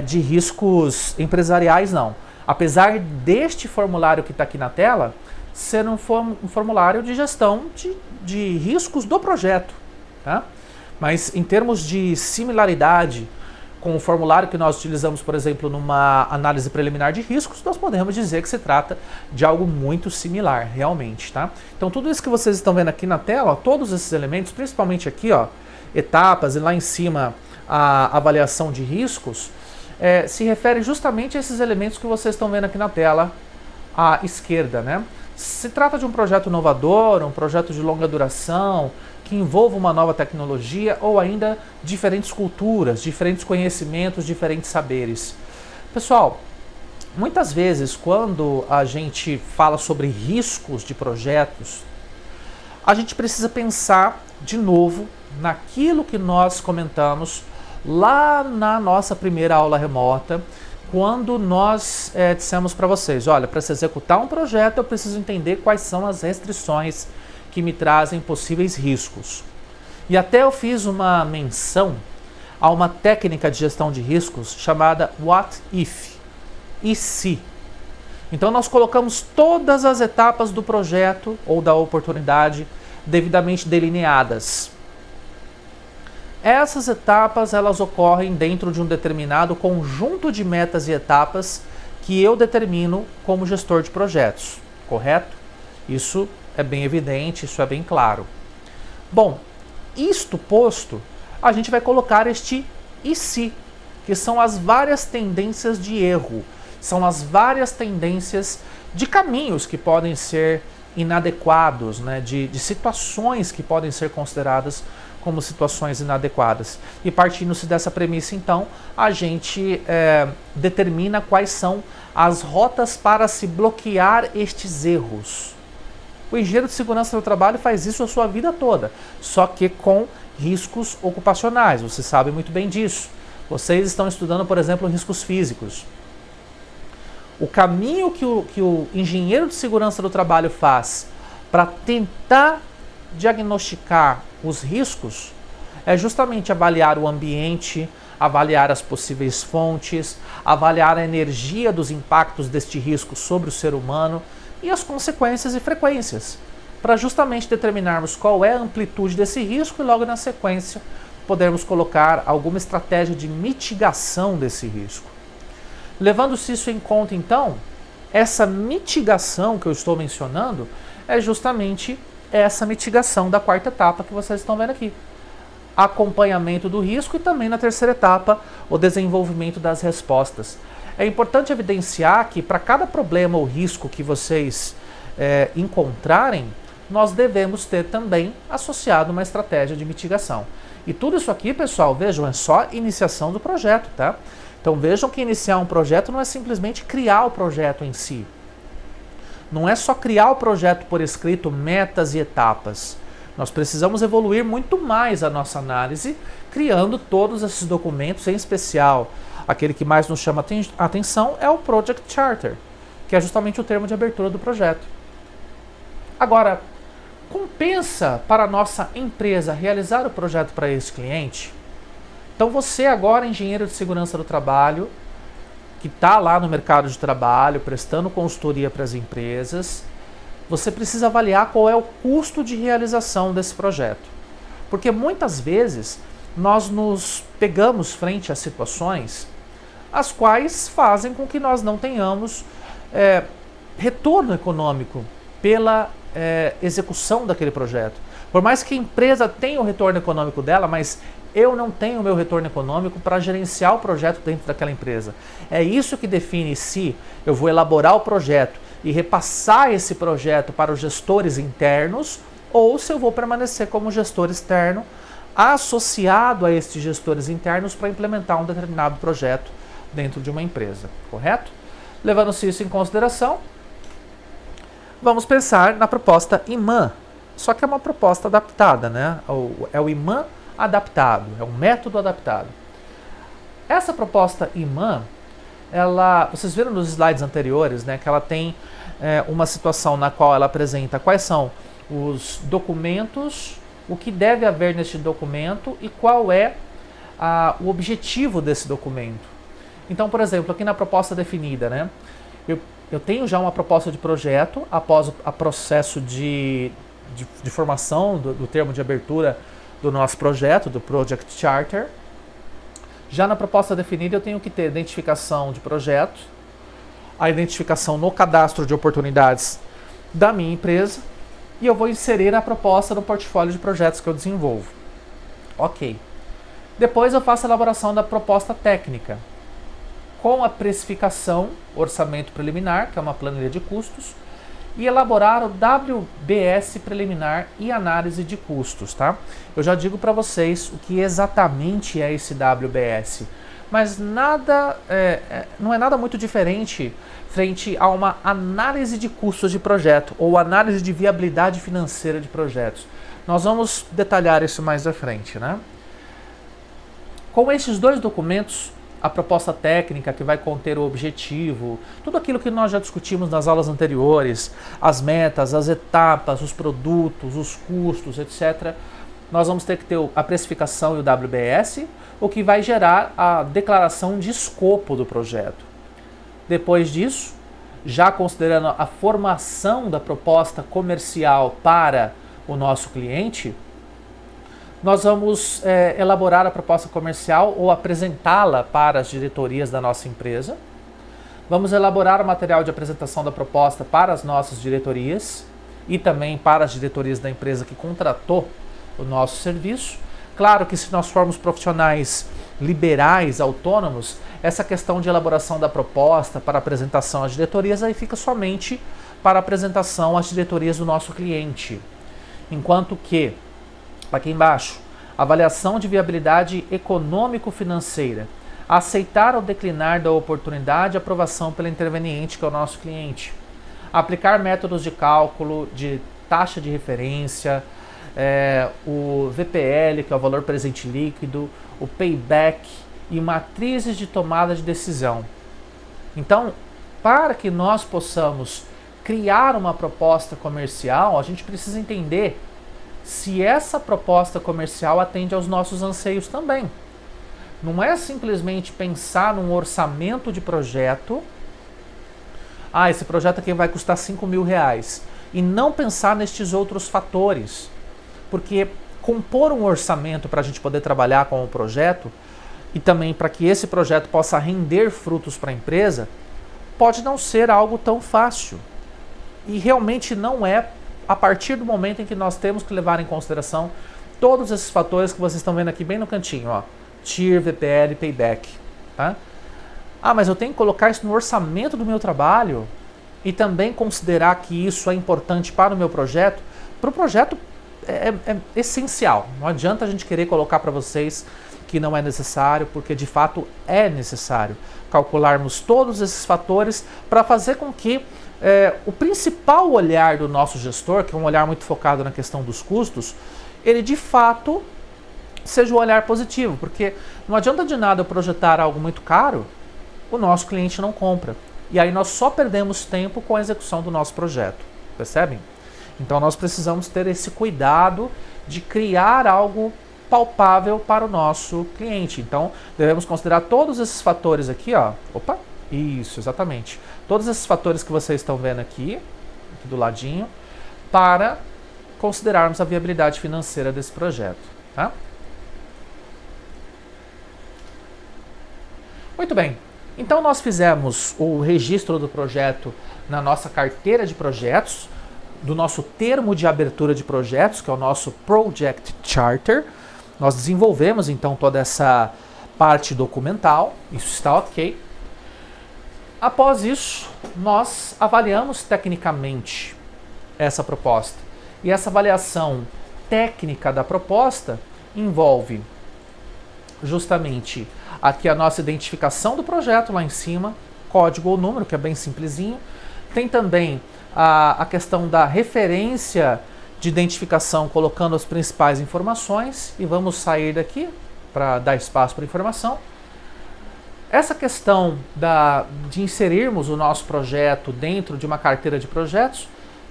de riscos empresariais, não. Apesar deste formulário que está aqui na tela ser um formulário de gestão de riscos do projeto, tá? Mas em termos de similaridade com o formulário que nós utilizamos, por exemplo, numa análise preliminar de riscos, nós podemos dizer que se trata de algo muito similar, realmente, tá? Então tudo isso que vocês estão vendo aqui na tela, ó, todos esses elementos, principalmente aqui, ó, etapas e lá em cima a avaliação de riscos, se refere justamente a esses elementos que vocês estão vendo aqui na tela à esquerda, né? Se trata de um projeto inovador, um projeto de longa duração, que envolva uma nova tecnologia ou ainda diferentes culturas, diferentes conhecimentos, diferentes saberes. Pessoal, muitas vezes quando a gente fala sobre riscos de projetos, a gente precisa pensar de novo naquilo que nós comentamos lá na nossa primeira aula remota, quando nós dissemos para vocês, olha, para se executar um projeto eu preciso entender quais são as restrições que me trazem possíveis riscos. E até eu fiz uma menção a uma técnica de gestão de riscos chamada What If? E se? Então nós colocamos todas as etapas do projeto ou da oportunidade devidamente delineadas. Essas etapas elas ocorrem dentro de um determinado conjunto de metas e etapas que eu determino como gestor de projetos, correto? Isso é bem evidente, isso é bem claro. Bom, isto posto, a gente vai colocar este e se, que são as várias tendências de erro, são as várias tendências de caminhos que podem ser inadequados, né, de situações que podem ser consideradas como situações inadequadas. E partindo-se dessa premissa, então, a gente determina quais são as rotas para se bloquear estes erros. O engenheiro de segurança do trabalho faz isso a sua vida toda, só que com riscos ocupacionais, você sabe muito bem disso. Vocês estão estudando, por exemplo, riscos físicos. O caminho que o engenheiro de segurança do trabalho faz para tentar diagnosticar os riscos é justamente avaliar o ambiente, avaliar as possíveis fontes, avaliar a energia dos impactos deste risco sobre o ser humano e as consequências e frequências, para justamente determinarmos qual é a amplitude desse risco e logo na sequência podermos colocar alguma estratégia de mitigação desse risco. Levando-se isso em conta, então, essa mitigação que eu estou mencionando é justamente essa mitigação da quarta etapa que vocês estão vendo aqui. Acompanhamento do risco e também na terceira etapa, o desenvolvimento das respostas. É importante evidenciar que para cada problema ou risco que vocês encontrarem, nós devemos ter também associado uma estratégia de mitigação. E tudo isso aqui, pessoal, vejam, é só iniciação do projeto, tá? Então vejam que iniciar um projeto não é simplesmente criar o projeto em si. Não é só criar o projeto por escrito, metas e etapas. Nós precisamos evoluir muito mais a nossa análise, criando todos esses documentos, em especial aquele que mais nos chama a atenção é o Project Charter, que é justamente o termo de abertura do projeto. Agora, compensa para a nossa empresa realizar o projeto para esse cliente? Então você agora, engenheiro de segurança do trabalho, que está lá no mercado de trabalho, prestando consultoria para as empresas, você precisa avaliar qual é o custo de realização desse projeto. Porque muitas vezes nós nos pegamos frente a situações as quais fazem com que nós não tenhamos retorno econômico pela execução daquele projeto. Por mais que a empresa tenha o retorno econômico dela, mas eu não tenho o meu retorno econômico para gerenciar o projeto dentro daquela empresa. É isso que define se eu vou elaborar o projeto e repassar esse projeto para os gestores internos ou se eu vou permanecer como gestor externo associado a esses gestores internos para implementar um determinado projeto dentro de uma empresa, correto? Levando-se isso em consideração, vamos pensar na proposta IMAN, só que é uma proposta adaptada, né? É o IMAN adaptado, é um método adaptado. Essa proposta IMAN, vocês viram nos slides anteriores, né, que ela tem uma situação na qual ela apresenta quais são os documentos, o que deve haver neste documento e qual é o objetivo desse documento. Então, por exemplo, aqui na proposta definida, né, Eu, eu tenho já uma proposta de projeto após o processo de formação do termo de abertura do nosso projeto, do Project Charter. Já na proposta definida eu tenho que ter identificação de projeto, a identificação no cadastro de oportunidades da minha empresa e eu vou inserir a proposta no portfólio de projetos que eu desenvolvo. Ok. Depois eu faço a elaboração da proposta técnica, com a precificação, orçamento preliminar, que é uma planilha de custos, e elaborar o WBS preliminar e análise de custos, tá? Eu já digo para vocês o que exatamente é esse WBS, mas não é nada muito diferente frente a uma análise de custos de projeto ou análise de viabilidade financeira de projetos. Nós vamos detalhar isso mais à frente, né? Com esses dois documentos, a proposta técnica que vai conter o objetivo, tudo aquilo que nós já discutimos nas aulas anteriores, as metas, as etapas, os produtos, os custos, etc. Nós vamos ter que ter a precificação e o WBS, o que vai gerar a declaração de escopo do projeto. Depois disso, já considerando a formação da proposta comercial para o nosso cliente, nós vamos elaborar a proposta comercial ou apresentá-la para as diretorias da nossa empresa. Vamos elaborar o material de apresentação da proposta para as nossas diretorias e também para as diretorias da empresa que contratou o nosso serviço. Claro que se nós formos profissionais liberais, autônomos, essa questão de elaboração da proposta para apresentação às diretorias aí fica somente para apresentação às diretorias do nosso cliente. Enquanto que aqui embaixo, avaliação de viabilidade econômico-financeira. Aceitar ou declinar da oportunidade e aprovação pelo interveniente, que é o nosso cliente. Aplicar métodos de cálculo de taxa de referência, o VPL, que é o valor presente líquido, o payback e matrizes de tomada de decisão. Então, para que nós possamos criar uma proposta comercial, a gente precisa entender se essa proposta comercial atende aos nossos anseios também. Não é simplesmente pensar num orçamento de projeto, esse projeto aqui vai custar R$5.000, e não pensar nestes outros fatores. Porque compor um orçamento para a gente poder trabalhar com o projeto, e também para que esse projeto possa render frutos para a empresa, pode não ser algo tão fácil. E realmente não é a partir do momento em que nós temos que levar em consideração todos esses fatores que vocês estão vendo aqui bem no cantinho, ó, TIR, VPL e Payback. Tá? Mas eu tenho que colocar isso no orçamento do meu trabalho e também considerar que isso é importante para o meu projeto. Para o projeto é essencial, não adianta a gente querer colocar para vocês que não é necessário, porque de fato é necessário calcularmos todos esses fatores para fazer com que o principal olhar do nosso gestor, que é um olhar muito focado na questão dos custos, ele de fato seja um olhar positivo, porque não adianta de nada eu projetar algo muito caro, o nosso cliente não compra. E aí nós só perdemos tempo com a execução do nosso projeto, percebem? Então nós precisamos ter esse cuidado de criar algo palpável para o nosso cliente. Então devemos considerar todos esses fatores aqui, ó. Opa! Isso, exatamente. Todos esses fatores que vocês estão vendo aqui do ladinho, para considerarmos a viabilidade financeira desse projeto. Tá? Muito bem. Então nós fizemos o registro do projeto na nossa carteira de projetos, do nosso termo de abertura de projetos, que é o nosso Project Charter. Nós desenvolvemos então toda essa parte documental, isso está ok. Após isso, nós avaliamos tecnicamente essa proposta. E essa avaliação técnica da proposta envolve justamente aqui a nossa identificação do projeto lá em cima, código ou número, que é bem simplesinho. Tem também a questão da referência de identificação, colocando as principais informações. E vamos sair daqui para dar espaço para informação. Essa questão de inserirmos o nosso projeto dentro de uma carteira de projetos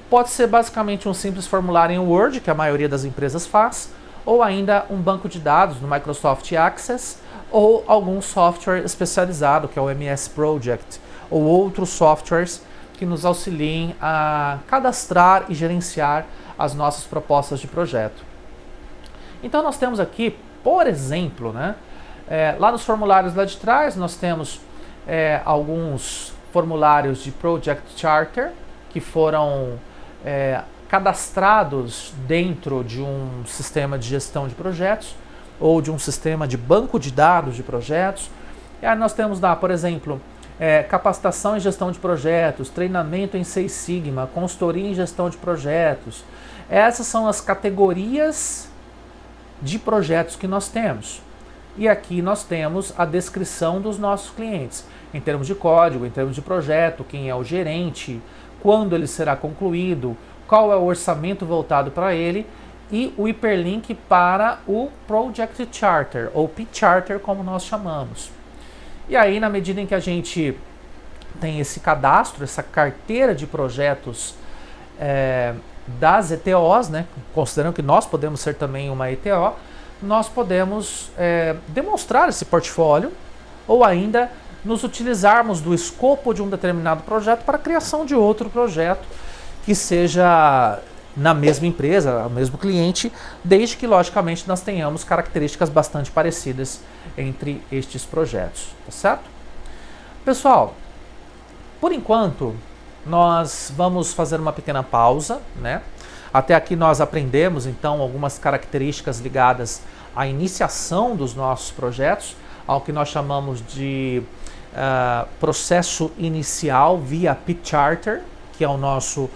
pode ser basicamente um simples formulário em Word, que a maioria das empresas faz, ou ainda um banco de dados no Microsoft Access, ou algum software especializado, que é o MS Project, ou outros softwares que nos auxiliem a cadastrar e gerenciar as nossas propostas de projeto. Então nós temos aqui, por exemplo, né, lá nos formulários lá de trás nós temos alguns formulários de Project Charter que foram cadastrados dentro de um sistema de gestão de projetos ou de um sistema de banco de dados de projetos. E aí nós temos lá, por exemplo, capacitação em gestão de projetos, treinamento em Six Sigma, consultoria em gestão de projetos. Essas são as categorias de projetos que nós temos. E aqui nós temos a descrição dos nossos clientes, em termos de código, em termos de projeto, quem é o gerente, quando ele será concluído, qual é o orçamento voltado para ele e o hiperlink para o Project Charter, ou P-Charter como nós chamamos. E aí, na medida em que a gente tem esse cadastro, essa carteira de projetos das ETOs, né, considerando que nós podemos ser também uma ETO, nós podemos demonstrar esse portfólio ou ainda nos utilizarmos do escopo de um determinado projeto para a criação de outro projeto que seja na mesma empresa, o mesmo cliente, desde que, logicamente, nós tenhamos características bastante parecidas entre estes projetos, tá certo? Pessoal, por enquanto, nós vamos fazer uma pequena pausa, né? Até aqui nós aprendemos, então, algumas características ligadas à iniciação dos nossos projetos, ao que nós chamamos de processo inicial via P-Charter, que é o nosso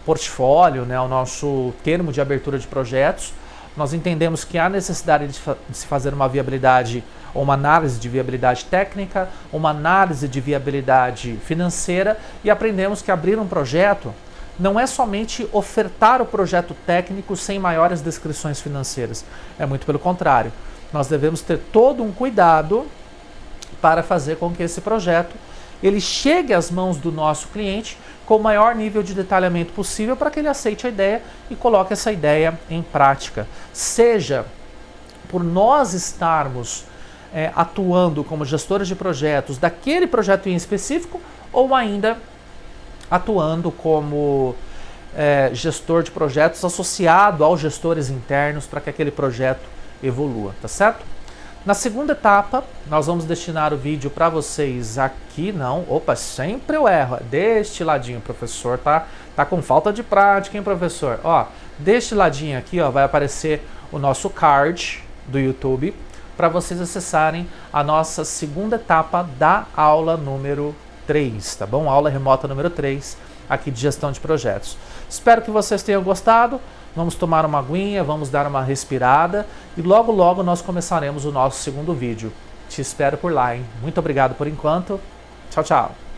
portfólio, né, o nosso termo de abertura de projetos. Nós entendemos que há necessidade de se fazer uma viabilidade ou uma análise de viabilidade técnica, uma análise de viabilidade financeira, e aprendemos que abrir um projeto não é somente ofertar o projeto técnico sem maiores descrições financeiras. É muito pelo contrário. Nós devemos ter todo um cuidado para fazer com que esse projeto ele chegue às mãos do nosso cliente com o maior nível de detalhamento possível para que ele aceite a ideia e coloque essa ideia em prática. Seja por nós estarmos atuando como gestores de projetos daquele projeto em específico ou ainda atuando como gestor de projetos associado aos gestores internos para que aquele projeto evolua, tá certo? Na segunda etapa, nós vamos destinar o vídeo para vocês aqui, sempre eu erro, deste ladinho, professor, tá com falta de prática, hein, professor? Ó, deste ladinho aqui, ó, vai aparecer o nosso card do YouTube para vocês acessarem a nossa segunda etapa da aula número 3, tá bom? Aula remota número 3, aqui de gestão de projetos. Espero que vocês tenham gostado. Vamos tomar uma aguinha, vamos dar uma respirada e logo logo nós começaremos o nosso segundo vídeo. Te espero por lá, hein? Muito obrigado por enquanto. Tchau, tchau.